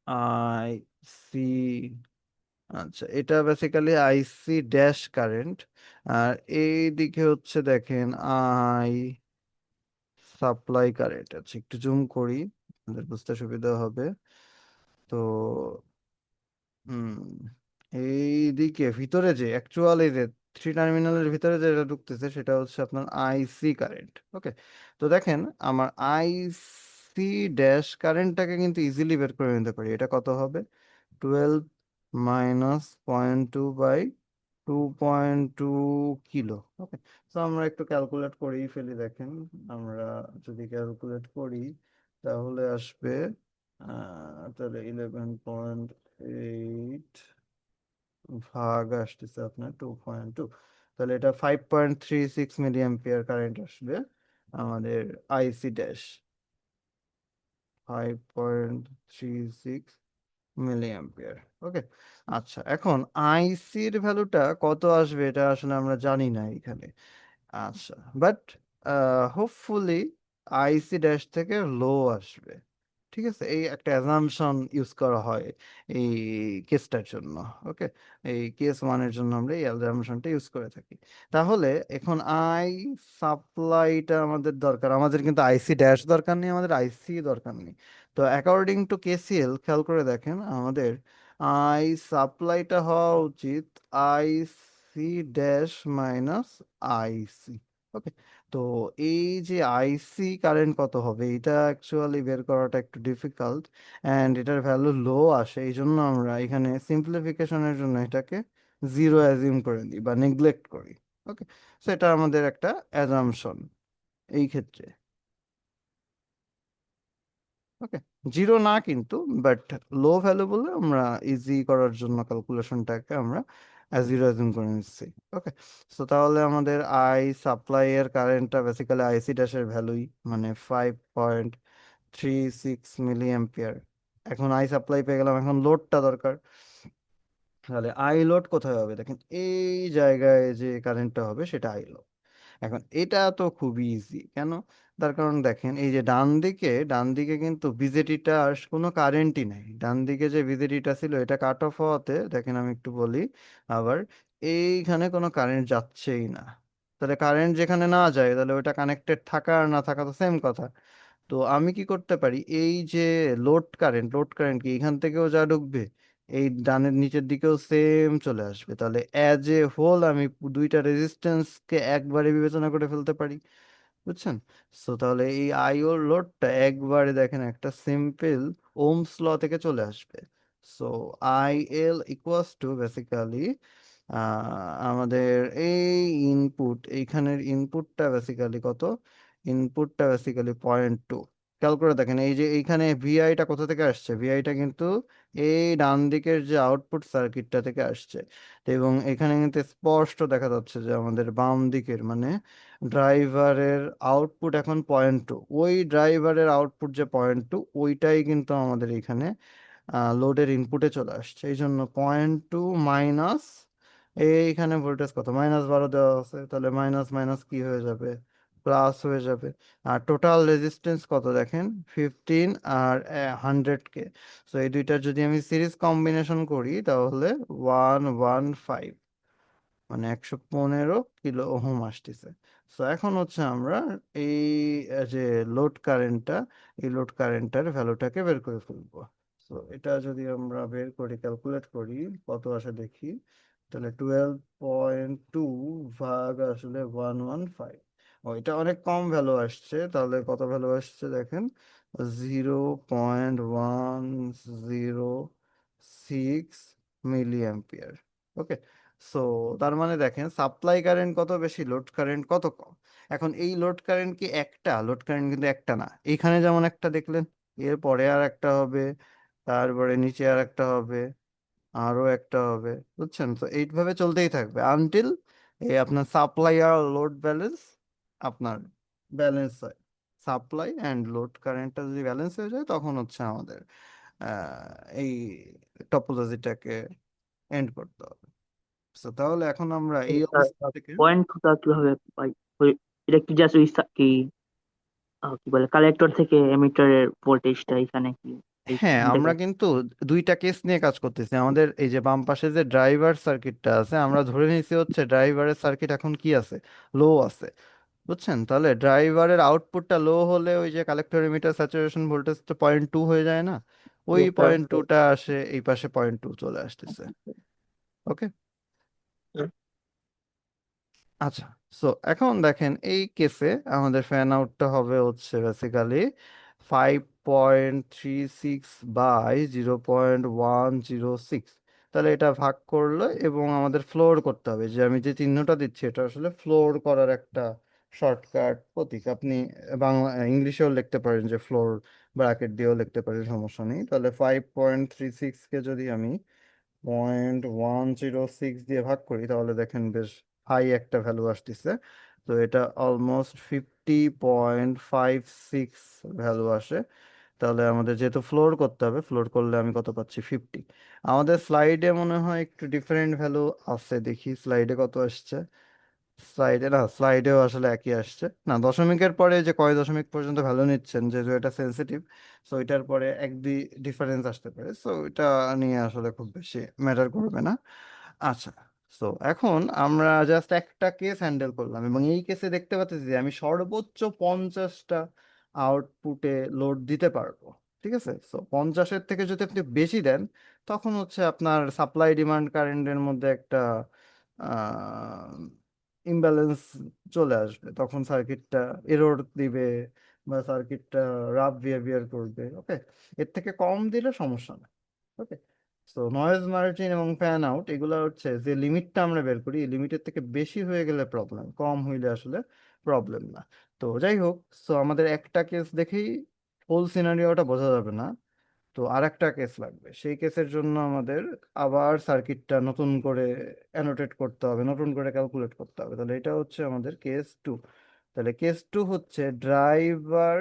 আই সি। আচ্ছা, এটা বেসিক্যালি আইসি ড্যাশ কারেন্ট। আর এই দিকে হচ্ছে দেখেন আই সাপ্লাই কারেন্ট আছে। একটু জুম করি, আমাদের বুঝতে সুবিধা হবে। তো হুম, এইদিকে ভিতরে যে অ্যাকচুয়াল এই যে থ্রি টার্মিনালের ভিতরে যেটা ঢুকতেছে সেটা হচ্ছে আপনার আইসি কারেন্ট। ওকে, তো দেখেন আমার আইসি ড্যাশ কারেন্টটাকে কিন্তু ইজিলি বের করে নিতে পারি। এটা কত হবে? 12 মাইনাস 0.2 বাই 2.2 কিলো। ওকে, তো আমরা একটু ক্যালকুলেট করেই ফেলি। দেখেন আমরা যদি ক্যালকুলেট করি তাহলে আসবে তাহলে 11.8 ভাগ আসতেছে আপনার 2.2। তাহলে এটা 5.36 মিলি অ্যাম্পিয়ার কারেন্ট আসবে আমাদের আইসি ড্যাশ। 5.36 মিলি অ্যাম্পিয়ার। ওকে, আচ্ছা, এখন আইসির ভ্যালুটা কত আসবে এটা আসলে আমরা জানি না এখানে। আচ্ছা, বাট হোপফুলি আইসি ড্যাশ থেকে লো আসবে। ঠিক আছে, এই একটা অ্যাজাম্পশন ইউজ করা হয় এই কেসটার জন্য। ওকে, এই কেস ওয়ানের জন্য আমরা এই অ্যাজাম্পশনটা ইউজ করে থাকি। তাহলে এখন আই সাপ্লাইটা আমাদের দরকার, আমাদের কিন্তু আইসি ড্যাশ দরকার নেই, আমাদের আইসি দরকার নেই। তো অ্যাকর্ডিং টু কেসিএল খেয়াল করে দেখেন, আমাদের আই সাপ্লাইটা হওয়া উচিত আইসি ড্যাশ মাইনাস আইসি। ওকে, তো এই যে আইসি কারেন্ট কত হবে এটা অ্যাকচুয়ালি বের করাটা একটু ডিফিকাল্ট, অ্যান্ড এটার ভ্যালু লো আসে। এই জন্য আমরা এখানে সিম্পলিফিকেশনের জন্য এটাকে জিরো অ্যাজিউম করে দিই বা নেগলেক্ট করি। ওকে, সেটা আমাদের একটা অ্যাজাম্পশন এই ক্ষেত্রে। ওকে, জিরো না কিন্তু, বাট লো ভ্যালু বলে আমরা ইজি করার জন্য ক্যালকুলেশনটাকে আমরা জিরো অ্যাজিউম করে নিচ্ছি। ওকে, সো তাহলে আমাদের আই সাপ্লাই এর কারেন্টটা বেসিক্যালি আইসি ড্যাশের ভ্যালুই, মানে 5.36 মিলি অ্যাম্পিয়ার। এখন আই সাপ্লাই পেয়ে গেলাম, এখন লোডটা দরকার। তাহলে আই লোড কোথায় হবে? দেখেন এই জায়গায় যে কারেন্টটা হবে সেটা আই লোড। এখন এটা তো খুবই ইজি, কেন? তার কারণ দেখেন এই যে ডান দিকে কিন্তু বিজেটিটা আর কোনো কারেন্টই নাই। ডান দিকে যে বিজেটিটা ছিল এটা কাট অফ হওয়াতে, দেখেন আমি একটু বলি আবার, এইখানে কোনো কারেন্ট যাচ্ছেই না। তাহলে কারেন্ট যেখানে না যায় তাহলে ওটা কানেক্টেড থাকা আর না থাকা তো সেম কথা। তো আমি কি করতে পারি, এই যে লোড কারেন্ট কি এখান থেকেও যা ঢুকবে এই ডানের নিচের দিকেও সেম চলে আসবে। তাহলে অ্যাজ এ হোল আমি দুইটা রেজিস্ট্যান্সকে একবারে বিবেচনা করে ফেলতে পারি। বুঝছেন? সো তাহলে এই আইওর লোডটা একবারে দেখেন একটা সিম্পল ওমস ল থেকে চলে আসবে। So I L equals to basically আমাদের এই এইখানের ইনপুটটা বেসিক্যালি কত? ইনপুটটা বেসিক্যালি 0.2। খেয়াল করে দেখেন এই যে এইখানে ভিআইটা কোথা থেকে আসছে? ভিআইটা কিন্তু এই ডান দিকের যে আউটপুট সার্কিটটা থেকে আসছে। তো এবং এখানে কিন্তু স্পষ্ট দেখা যাচ্ছে যে আমাদের বাম দিকের মানে ড্রাইভারের আউটপুট এখন 0.2। ওই ড্রাইভারের আউটপুট যে 0.2, ওইটাই কিন্তু আমাদের এখানে লোডের ইনপুটে চলে আসছে। এই জন্য 0.2 মাইনাস এইখানে ভোল্টেজ কত? -12 দেওয়া আছে, তাহলে মাইনাস মাইনাস কি হয়ে যাবে? প্লাস হয়ে যাবে। আর টোটাল রেজিস্ট্যান্স কত দেখেন? 15 আর 100 কে। সো এই দুইটার যদি আমি সিরিজ কম্বিনেশন করি তাহলে 115, মানে 115 কিলো ওহম আসতেছে। সো এখন হচ্ছে আমরা এই যে লোড কারেন্টটা, এই লোড কারেন্টটার ভ্যালুটাকে বের করে ফেলবো। সো এটা যদি আমরা বের করি, ক্যালকুলেট করি কত আসে দেখি। তাহলে 12.2 ভাগ আসলে 115। এটা অনেক কম ভ্যালু আসছে, তাহলে কত ভ্যালু আসছে দেখেন, 0.106 মিলি অ্যাম্পিয়ার। ওকে, সো তার মানে দেখেন সাপ্লাই কারেন্ট কত বেশি, লোড কারেন্ট কত কম। এখন এই লোড কারেন্ট কি একটা, লোড কারেন্ট কিন্তু একটা না, এইখানে যেমন একটা দেখলেন, এর পরে আর একটা হবে, তারপরে নিচে আর একটা হবে, আরো একটা হবে, বুঝছেন? তো এইভাবে চলতেই থাকবে আনটিল এই আপনার সাপ্লাই আর লোড ব্যালেন্স আপনার ব্যালেন্স হয়। সাপ্লাই অ্যান্ড লোড কারেন্টটা যদি ব্যালেন্স হয়ে যায় তখন হচ্ছে আমাদের এই টপোলজিটাকে এন্ড করতে হবে। So, তাহলে এখন আমরা এই অবস্থা থেকে, পয়েন্টটা কিভাবে পাই? এটা কি জাস্ট ওই কি কি বলে কালেক্টর থেকে এমিটারের ভোল্টেজটা এখানে কি হ্যাঁ এইখান থেকে? আমরা কিন্তু দুইটা কেস নিয়ে কাজ করতেছি। আমাদের এই যে বাম পাশে যে ড্রাইভার সার্কিটটা আছে, আমরা ধরে নিয়েছি হচ্ছে ড্রাইভারের সার্কিট এখন কি আছে, লো আছে, বুঝছেন? তাহলে ড্রাইভারের আউটপুটটা লো হলে ওই যে কালেক্টর এমিটার স্যাচুরেশন ভোল্টেজটা 0.2 হয়ে যায় না, ওই Yes, sir. 0.2টা আসে এই পাশে, 0.2 চলে আসতেছে। ওকে, আচ্ছা। সো এখন দেখেন এই কেসে আমাদের ফ্যান আউটটা হবে হচ্ছে বেসিক্যালি 5.36/0.106। তাহলে এটা ভাগ করলে এবং আমাদের ফ্লোর করতে হবে, যে আমি যে চিহ্নটা দিচ্ছি এটা আসলে ফ্লোর করার একটা শর্টকাট প্রতীক। আপনি বাংলা ইংলিশেও লিখতে পারেন, যে ফ্লোর ব্র্যাকেট দিয়েও লিখতে পারেন, সমস্যা নেই। তাহলে 5.36কে যদি আমি 0.106 দিয়ে ভাগ করি তাহলে দেখেন বেশ হাই একটা ভ্যালু আসতেছে। তো এটা অলমোস্ট 50.56 ভ্যালু আসে। তাহলে আমাদের যেহেতু ফ্লোর করতে হবে, ফ্লোর করলে আমি কত পাচ্ছি, 50। আমাদের স্লাইডে মনে হয় একটু ডিফারেন্ট ভ্যালু আছে, দেখি স্লাইডে কত আসছে। স্লাইডে না, স্লাইডেও আসলে একই আসছে না, দশমিকের পরে যে কয় দশমিক পর্যন্ত ভ্যালু নিচ্ছেন, যেহেতু এটা সেন্সিটিভ, সো এটার পরে এক দুই ডিফারেন্স আসতে পারে, সো এটা নিয়ে আসলে খুব বেশি ম্যাটার করবে না। আচ্ছা, সো এখন আমরা জাস্ট একটা কেস হ্যান্ডেল করলাম, এবং এই কেসে দেখতে পাচ্ছি যে আমি সর্বোচ্চ 50টা আউটপুটে লোড দিতে পারবো। ঠিক আছে, সো 50-এর থেকে যদি আপনি বেশি দেন তখন হচ্ছে আপনার সাপ্লাই ডিমান্ড কারেন্টের মধ্যে একটা ইমব্যালেন্স চলে আসবে, তখন সার্কিটটা এরর দিবে বা সার্কিটটা রাফ বিহেভিয়ার করবে। ওকে, এর থেকে কম দিলে সমস্যা না। ওকে, তো নয়েজ মার্জিন এবং ফ্যান আউট এগুলো হচ্ছে যে লিমিটটা আমরা বের করি, এই লিমিটের থেকে বেশি হয়ে গেলে প্রবলেম, কম হইলে আসলে প্রবলেম না। তো যাই হোক, সো আমাদের একটা কেস দেখেই হোল সিনারিওটা বোঝা যাবে না, তো আর একটা কেস লাগবে। সেই কেসের জন্য আমাদের আবার সার্কিটটা নতুন করে অ্যানোটেট করতে হবে, নতুন করে ক্যালকুলেট করতে হবে। তাহলে এটা হচ্ছে আমাদের কেস টু। তাহলে কেস টু হচ্ছে ড্রাইভার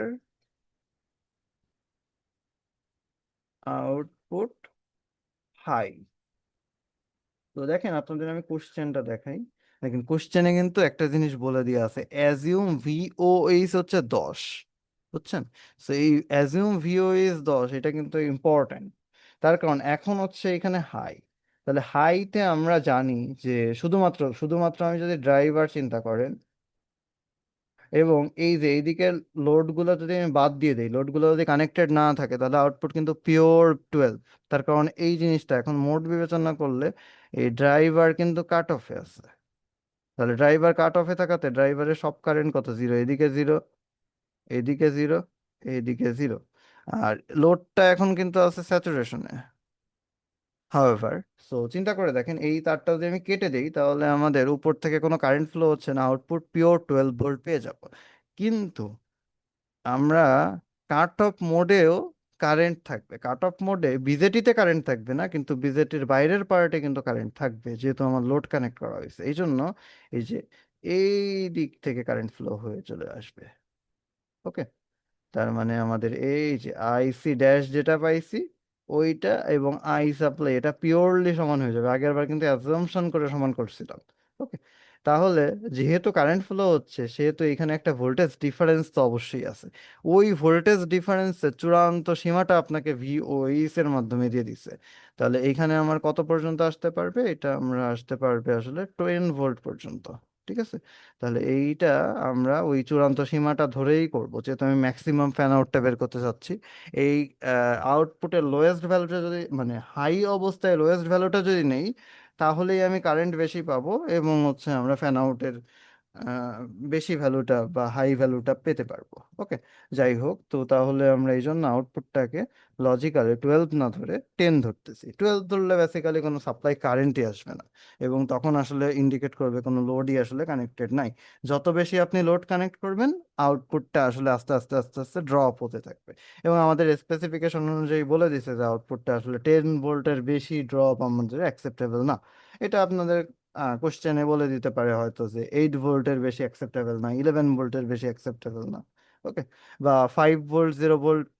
আউটপুট হাই। তো দেখেন আপনাদের আমি কোশ্চেনটা দেখাই, দেখেন কোশ্চেনে কিন্তু একটা জিনিস বলে দিয়ে আছে, অ্যাজিউম ভিওএইচ হচ্ছে 10, বুঝছেন? তো এই অ্যাজিউম ভিওএইচ 10 এটা কিন্তু ইম্পর্ট্যান্ট, তার কারণ এখন হচ্ছে এখানে হাই। তাহলে হাইতে আমরা জানি যে শুধুমাত্র শুধুমাত্র আমি যদি ড্রাইভার চিন্তা করেন, এবং এই যে এইদিকে লোডগুলো যদি আমি বাদ দিয়ে দিই, লোডগুলো যদি কানেক্টেড না থাকে তাহলে আউটপুট কিন্তু পিওর 12। তার কারণ এই জিনিসটা এখন মোড বিবেচনা করলে এই ড্রাইভার কিন্তু কাট অফে আছে। তাহলে ড্রাইভার কাট অফে থাকাতে ড্রাইভারের সব কারেন্ট কত, জিরো, এদিকে জিরো, এদিকে জিরো, এইদিকে জিরো। আর লোডটা এখন কিন্তু আছে স্যাচুরেশনে। হাওয়েভার, সো চিন্তা করে দেখেন এই তারটা যদি আমি কেটে দিই তাহলে আমাদের উপর থেকে কোনো কারেন্ট ফ্লো হচ্ছে না, আউটপুট পিওর 12 ভোল্ট পেয়ে যাব। কিন্তু আমরা কাট অফ মোডেও কারেন্ট থাকবে, কাট অফ মোডে বিজেটিতে কারেন্ট থাকবে না, কিন্তু বিজেটির বাইরের পার্টে কিন্তু কারেন্ট থাকবে, যেহেতু আমার লোড কানেক্ট করা হয়েছে। এই জন্য এই যে এই দিক থেকে কারেন্ট ফ্লো হয়ে চলে আসবে। ওকে, তার মানে আমাদের এই যে আইসি ড্যাশ যেটা পাইছি ওইটা এবং আই সাপ্লাই এটা পিওরলি সমান হয়ে যাবে, আগের বার কিন্তু অ্যাজাম্পশন করে সমান করছিলাম। ওকে, তাহলে যেহেতু কারেন্ট ফ্লো হচ্ছে সেহেতু এখানে একটা ভোল্টেজ ডিফারেন্স তো অবশ্যই আছে। ওই ভোল্টেজ ডিফারেন্সের চূড়ান্ত সীমাটা আপনাকে ভিওইস এর মাধ্যমে দিয়ে দিছে। তাহলে এইখানে আমার কত পর্যন্ত আসতে পারবে, এটা আমরা আসতে পারবে আসলে 10 ভোল্ট পর্যন্ত। ঠিক আছে, তাহলে এইটা আমরা ওই চূড়ান্ত সীমাটা ধরেই করব, যেহেতু আমি ম্যাক্সিমাম ফ্যান আউটটা বের করতে চাচ্ছি। এই আউটপুটের লোয়েস্ট ভ্যালুটা যদি, মানে হাই অবস্থায় লোয়েস্ট ভ্যালুটা যদি নেই, তাহলেই আমি কারেন্ট বেশি পাবো এবং হচ্ছে আমরা ফ্যান আউটের বেশি ভ্যালুটা বা হাই ভ্যালুটা পেতে পারবো। ওকে, যাই হোক, তো তাহলে আমরা এই জন্য আউটপুটটাকে লজিক্যালি 12 না ধরে 10 ধরতেছি। 12 ধরলে বেসিক্যালি কোনো সাপ্লাই কারেন্টই আসবে না এবং তখন আসলে ইন্ডিকেট করবে কোনো লোডই আসলে কানেক্টেড নাই। যত বেশি আপনি লোড কানেক্ট করবেন, আউটপুটটা আসলে আস্তে আস্তে আস্তে আস্তে ড্রপ হতে থাকবে। এবং আমাদের স্পেসিফিকেশন অনুযায়ী বলে দিছে যে আউটপুটটা আসলে 10 ভোল্টের বেশি ড্রপ আমাদের অ্যাকসেপ্টেবল না। এটা আপনাদের কোশ্চেনে বলে দিতে পারে হয়তো যে 8 ভোল্টের বেশি অ্যাকসেপ্টেবল না, 11 ভোল্টের বেশি অ্যাকসেপ্টেবল না। ওকে, বা 5 ভোল্ট, 0 ভোল্ট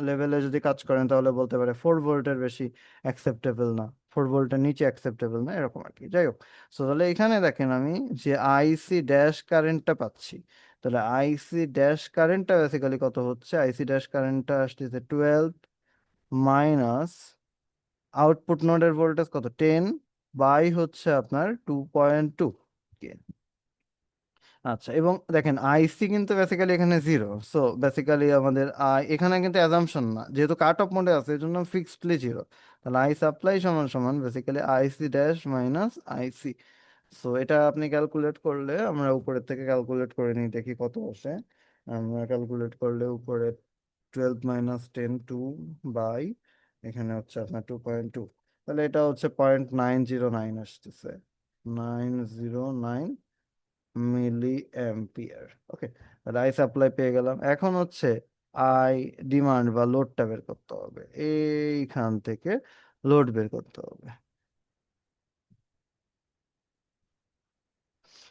লেভেলে যদি কাজ করেন তাহলে বলতে পারে 4 ভোল্টের বেশি অ্যাকসেপ্টেবল না, 4 ভোল্টের নিচে অ্যাকসেপ্টেবল না, এরকম আর কি। যাই হোক, সো তাহলে এখানে দেখেন আমি যে আইসি ড্যাশ কারেন্টটা পাচ্ছি। তাহলে আইসি ড্যাশ কারেন্টটা বেসিক্যালি কত হচ্ছে, আইসি ড্যাশ কারেন্টটা আসতেছে 12 মাইনাস আউটপুট নোডের ভোল্টেজ কত, 10 বাই হচ্ছে আপনার 2.2। আচ্ছা, এবং দেখেন আইসি কিন্তু বেসিক্যালি এখানে জিরো। সো বেসিক্যালি আমাদের এখানে কিন্তু অ্যাজাম্পশন না, যেহেতু কাট অফ মোডে আছে এই জন্য ফিক্সডলি জিরো। তাহলে আই সাপ্লাই সমান সমান বেসিক্যালি আইসি ড্যাশ মাইনাস আইসি। সো এটা আপনি ক্যালকুলেট করলে, আমরা উপরের থেকে ক্যালকুলেট করে নিই দেখি কত আসে। আমরা ক্যালকুলেট করলে উপরে 12 - 10 বাই এখানে হচ্ছে আপনার 2.2, তাহলে এটা হচ্ছে 0.909 আসতেছে, 909 মিলি অ্যাম্পিয়ার। ওকে, তাহলে আই সাপ্লাই পেয়ে গেলাম। এখন হচ্ছে আই ডিমান্ড বা লোডটা বের করতে হবে, এইখান থেকে লোড বের করতে হবে।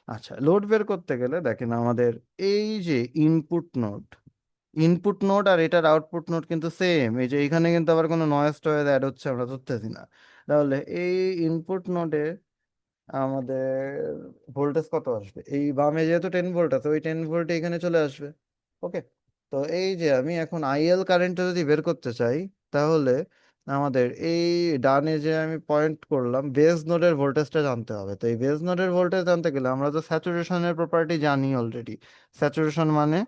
আচ্ছা, লোড বের করতে গেলে দেখেন আমাদের এই যে ইনপুট নোড আর এটার আউটপুট নোড কিন্তু সেম। এই যে এখানে কিন্তু আবার কোনো নয়েজ টয়েজ অ্যাড হচ্ছে আমরা ধরতেছি না। তাহলে এই ইনপুট নোডে আমাদের ভোল্টেজ কত আসবে, এই বামে যেহেতু 10 ভোল্ট আছে ওই 10 ভোল্ট এখানে চলে আসবে। ওকে, তো এই যে আমি এখন আইএল কারেন্টটা যদি বের করতে চাই, তাহলে আমাদের এই ডানে যে আমি পয়েন্ট করলাম বেজ নোডের ভোল্টেজটা জানতে হবে। তো এই বেজ নোডের ভোল্টেজ জানতে গেলে আমরা তো স্যাচুরেশনের প্রপার্টি জানি অলরেডি। স্যাচুরেশন মানে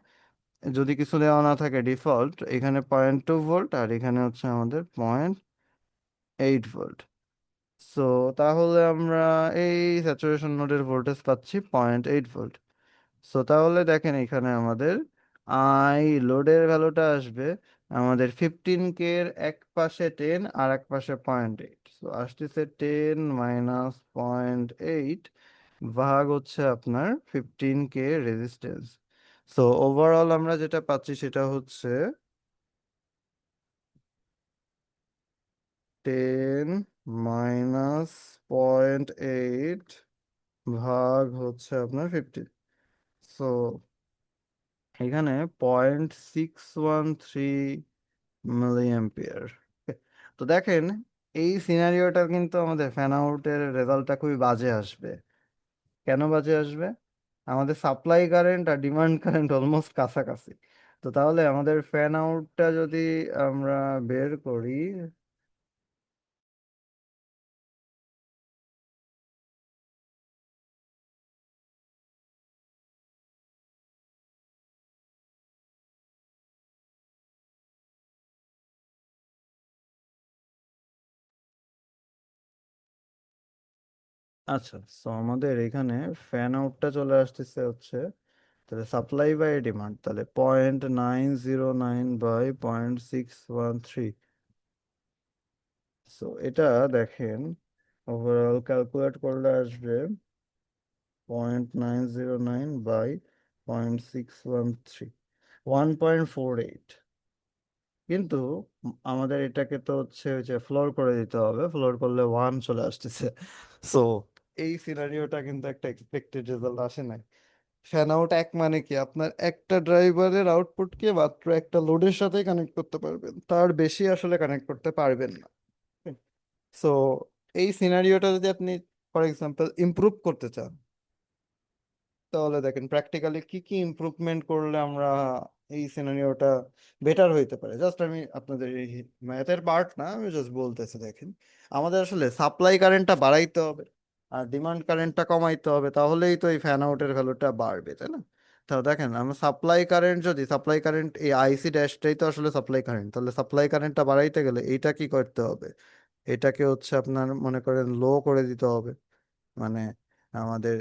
যদি কিছু দেওয়া না থাকে ডিফল্ট, এখানে 0.2 ভোল্ট আর এখানে হচ্ছে আমাদের 0.8 ভোল্ট। সো তাহলে আমরা এই স্যাচুরেশন নোডের ভোল্টেজ পাচ্ছি 0.8 ভোল্ট। সো তাহলে দেখেন এখানে আমাদের আই লোডের ভ্যালুটা আসবে আমাদের 15K এর এক পাশে 10 আর এক পাশে 0.8। সো আসতেছে 10 - 0.8 ভাগ হচ্ছে আপনার 15K রেজিস্ট্যান্স। সো ওভারঅল আমরা যেটা পাচ্ছি সেটা হচ্ছে 10 - 0.8 ভাগ হচ্ছে আপনার 15। সো এখানে 0.613 মিলি অ্যাম্পিয়ার। তো দেখেন এই সিনারিওটার কিন্তু আমাদের ফ্যান আউটের রেজাল্টটা খুবই বাজে আসবে। কেন বাজে আসবে, আমাদের সাপ্লাই কারেন্ট আর ডিমান্ড কারেন্ট অলমোস্ট কাছাকাছি। তো তাহলে আমাদের ফ্যান আউটটা যদি আমরা বের করি, আচ্ছা, তো আমাদের এখানে ফ্যান আউটটা চলে আসতেছে হচ্ছে, তাহলে সাপ্লাই বাই ডিমান্ড, তাহলে 0.909 বাই 0.613। সো এটা দেখেন ওভারঅল ক্যালকুলেট করলে আসবে 0.909 বাই 0.613, 1.48। কিন্তু আমাদের এটাকে তো হচ্ছে ওই যে ফ্লোর করে দিতে হবে, ফ্লোর করলে 1 চলে আসতেছে। সো এই সিনারিওটা কিন্তু একটা এক্সপেক্টেড রেজাল্ট আসে নাই। ফ্যান আউট এক মানে কি, আপনার একটা ড্রাইভারের আউটপুটকে মাত্র একটা লোডের সাথে কানেক্ট করতে পারবেন, তার বেশি আসলে কানেক্ট করতে পারবেন না। সো এই সিনারিওটা যদি আপনি ফর এক্সাম্পল ইমপ্রুভ করতে চান, তাহলে দেখেন প্র্যাকটিক্যালি কি কি ইমপ্রুভমেন্ট করলে আমরা এই সিনারিওটা বেটার হইতে পারে। জাস্ট আমি আপনাদের এই ম্যাথের পার্ট না, আমি জাস্ট বলতেছি। দেখেন আমাদের আসলে সাপ্লাই কারেন্টটা বাড়াইতে হবে আর ডিমান্ড কারেন্টটা কমাইতে হবে, তাহলেই তো এই ফ্যান আউটের ভ্যালুটা বাড়বে, তাই না? তো দেখেন আমরা সাপ্লাই কারেন্ট এই আইসি ড্যাশটাই তো আসলে সাপ্লাই কারেন্ট, তাহলে সাপ্লাই কারেন্টটা বাড়াইতে গেলে এইটা কি করতে হবে, এটাকে হচ্ছে আপনার মনে করেন লো করে দিতে হবে। মানে আমাদের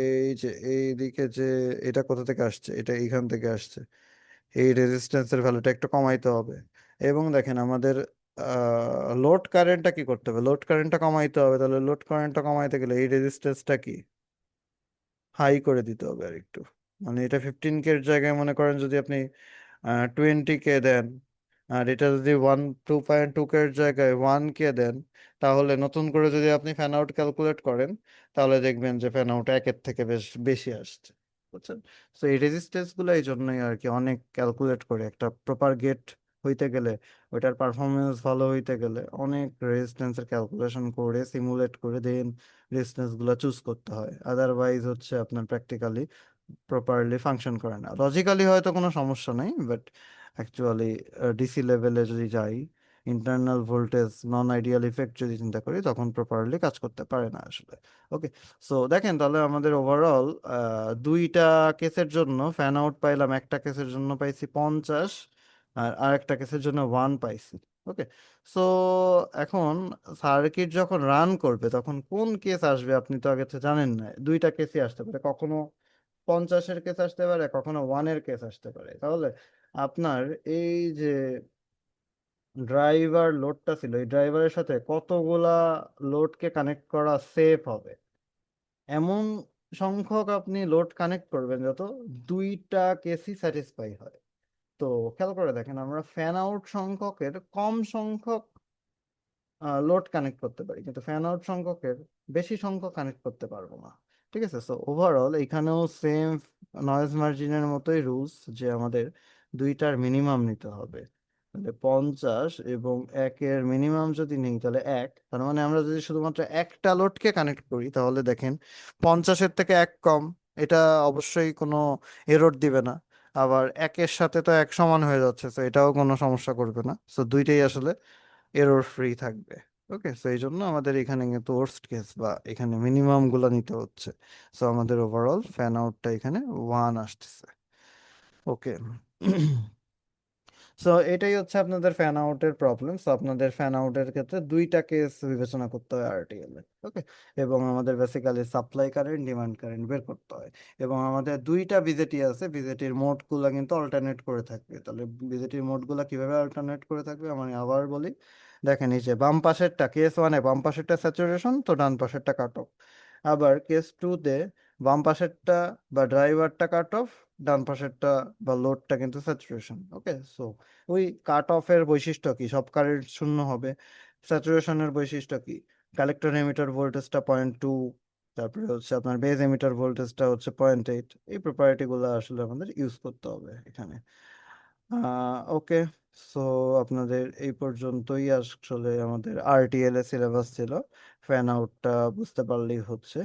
এই যে এই দিকে যে এটা কোথা থেকে আসছে, এটা এইখান থেকে আসছে, এই রেজিস্ট্যান্সের ভ্যালুটা একটু কমাইতে হবে। এবং দেখেন আমাদের লোড কারেন্টটা কি করতে হবে, লোড কারেন্টটা কমাইতে হবে। তাহলে লোড কারেন্টটা কমাইতে গেলে এই রেজিস্ট্যান্সটা কি হাই করে দিতে হবে আর একটু। মানে এটা 15K এর জায়গায় মনে করেন যদি আপনি 20K দেন, আর এটা যদি 2.2K এর জায়গায় 1K দেন, তাহলে নতুন করে যদি আপনি ফ্যান আউট ক্যালকুলেট করেন, তাহলে দেখবেন যে ফ্যান আউট একের থেকে বেশ বেশি আসছে। বুঝছেন? তো এই রেজিস্ট্যান্স গুলো এই জন্যই আর কি অনেক ক্যালকুলেট করে একটা প্রপার গেট হইতে গেলে, ওইটার পারফরমেন্স ভালো হইতে গেলে অনেক রেজিস্ট্যান্সের ক্যালকুলেশন করে সিমুলেট করে দেন রেজিস্ট্যান্স গুলো চুজ করতে হয়। আদারওয়াইজ হচ্ছে আপনার প্র্যাকটিক্যালি প্রপারলি ফাংশন করে না। লজিক্যালি হয়তো কোনো সমস্যা নেই, বাট অ্যাকচুয়ালি ডিসি লেভেলে যদি যাই, ইন্টারনাল ভোল্টেজ নন আইডিয়াল ইফেক্ট যদি চিন্তা করি, তখন প্রপারলি কাজ করতে পারে না আসলে। ওকে, সো দেখেন তাহলে আমাদের ওভারঅল দুইটা কেসের জন্য ফ্যান আউট পাইলাম, একটা কেসের জন্য পাইছি 50, আর আরেকটা কেসের জন্য 1 পাইছি। ওকে, সো এখন সার্কিট যখন রান করবে তখন কোন কেস আসবে আপনি তো আগে থেকে জানেন না। দুইটা কেসই আসতে পারে, কখনো 50-এর কেস আসতে পারে, কখনো 1-এর কেস আসতে পারে। তাহলে আপনার এই যে ড্রাইভার লোডটা ছিল, এই ড্রাইভারের সাথে কতগুলা লোডকে কানেক্ট করা সেফ হবে, এমন সংখ্যক আপনি লোড কানেক্ট করবেন যত দুইটা কেসই স্যাটিসফাই হয়। তো খেয়াল করে দেখেন, আমরা ফ্যান আউট সংখ্যকের কম সংখ্যক লোড কানেক্ট করতে পারি, কিন্তু ফ্যান আউট সংখ্যকের বেশি সংখ্যক কানেক্ট করতে পারবো না। ঠিক আছে, সো ওভারঅল এখানেও সেম নয়েজ মার্জিনের মতোই রুলস, যে আমাদের দুইটার মিনিমাম নিতে হবে। তাহলে 50 এবং 1-এর মিনিমাম যদি নেই তাহলে 1, তার মানে আমরা যদি শুধুমাত্র একটা লোডকে কানেক্ট করি তাহলে দেখেন 50-এর থেকে 1 কম, এটা অবশ্যই কোনো এরর দিবে না। আবার 1-এর সাথে তো 1 সমান হয়ে যাচ্ছে, তো এটাও কোনো সমস্যা করবে না। সো দুইটাই আসলে এরর ফ্রি থাকবে। ওকে, সো এই জন্য আমাদের এখানে কিন্তু ওয়ার্স্ট কেস বা এখানে মিনিমাম গুলা নিতে হচ্ছে। সো আমাদের ওভারঅল ফ্যান আউটটা এখানে 1 আসতেছে। ওকে, সো এটাই হচ্ছে আপনাদের ফ্যান আউটের প্রবলেম। সো আপনাদের ফ্যান আউটের ক্ষেত্রে দুইটা কেস বিবেচনা করতে হয় আরটিএল এ। ওকে, এবং আমাদের basically supply current demand current বের করতে হয়। এবং আমাদের দুইটা বিজেটি আছে, বিজেটির মোড গুলা কিন্তু অল্টারনেট করে থাকবে। তাহলে বিজেটির মোড গুলা কিভাবে অল্টারনেট করে থাকবে আমি আবার বলি। দেখেন এই যে বাম পাশেরটা কেস ওয়ানে বাম পাশেরটা স্যাচুরেশন, তো ডান পাশেরটা কাট অফ। আবার কেস টুতে বাম পাশেরটা বা ড্রাইভারটা কাট অফ, ডান পাশেরটা বা লোডটা কিন্তু স্যাচুরেশন। ওকে, সো ওই কাট অফের বৈশিষ্ট্য কি, সব কারেন্ট শূন্য হবে। স্যাচুরেশনের বৈশিষ্ট্য কি, কালেক্টর এমিটার ভোল্টেজটা 0.2, তারপরে হচ্ছে আপনার বেজ এমিটার ভোল্টেজটা হচ্ছে 0.8। এই প্রপার্টি গুলো আসলে আমাদের ইউজ করতে হবে এখানে। ওকে, সো আপনাদের এই পর্যন্তই আসলে আমাদের আরটিএল এর সিলেবাস ছিল। ফ্যান আউটটা বুঝতে পারলেই হচ্ছে।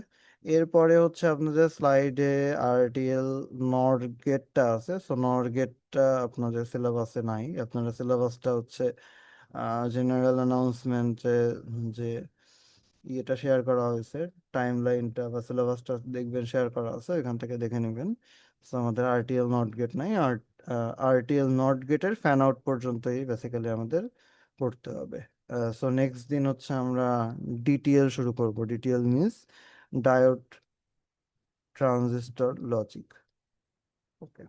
এরপরে হচ্ছে আপনাদের স্লাইডে আরটিএল নর গেটটা আছে। সো নর গেটটা আপনাদের সিলেবাসে নাই। আপনাদের সিলেবাসটা হচ্ছে জেনারেল অ্যানাউন্সমেন্টে যে ইয়েটা শেয়ার করা হয়েছে, টাইম লাইনটা বা সিলেবাসটা দেখবেন শেয়ার করা আছে, এখান থেকে দেখে নেবেন। সো আমাদের আরটিএল নট গেট নাই। আর আরটিএল নট গেটের ফ্যান আউট পর্যন্তই বেসিক্যালি আমাদের পড়তে হবে। সো নেক্সট দিন হচ্ছে আমরা ডিটিএল শুরু করব। ডিটিএল মিনস ডায়োড ট্রানজিস্টর লজিক। ওকে।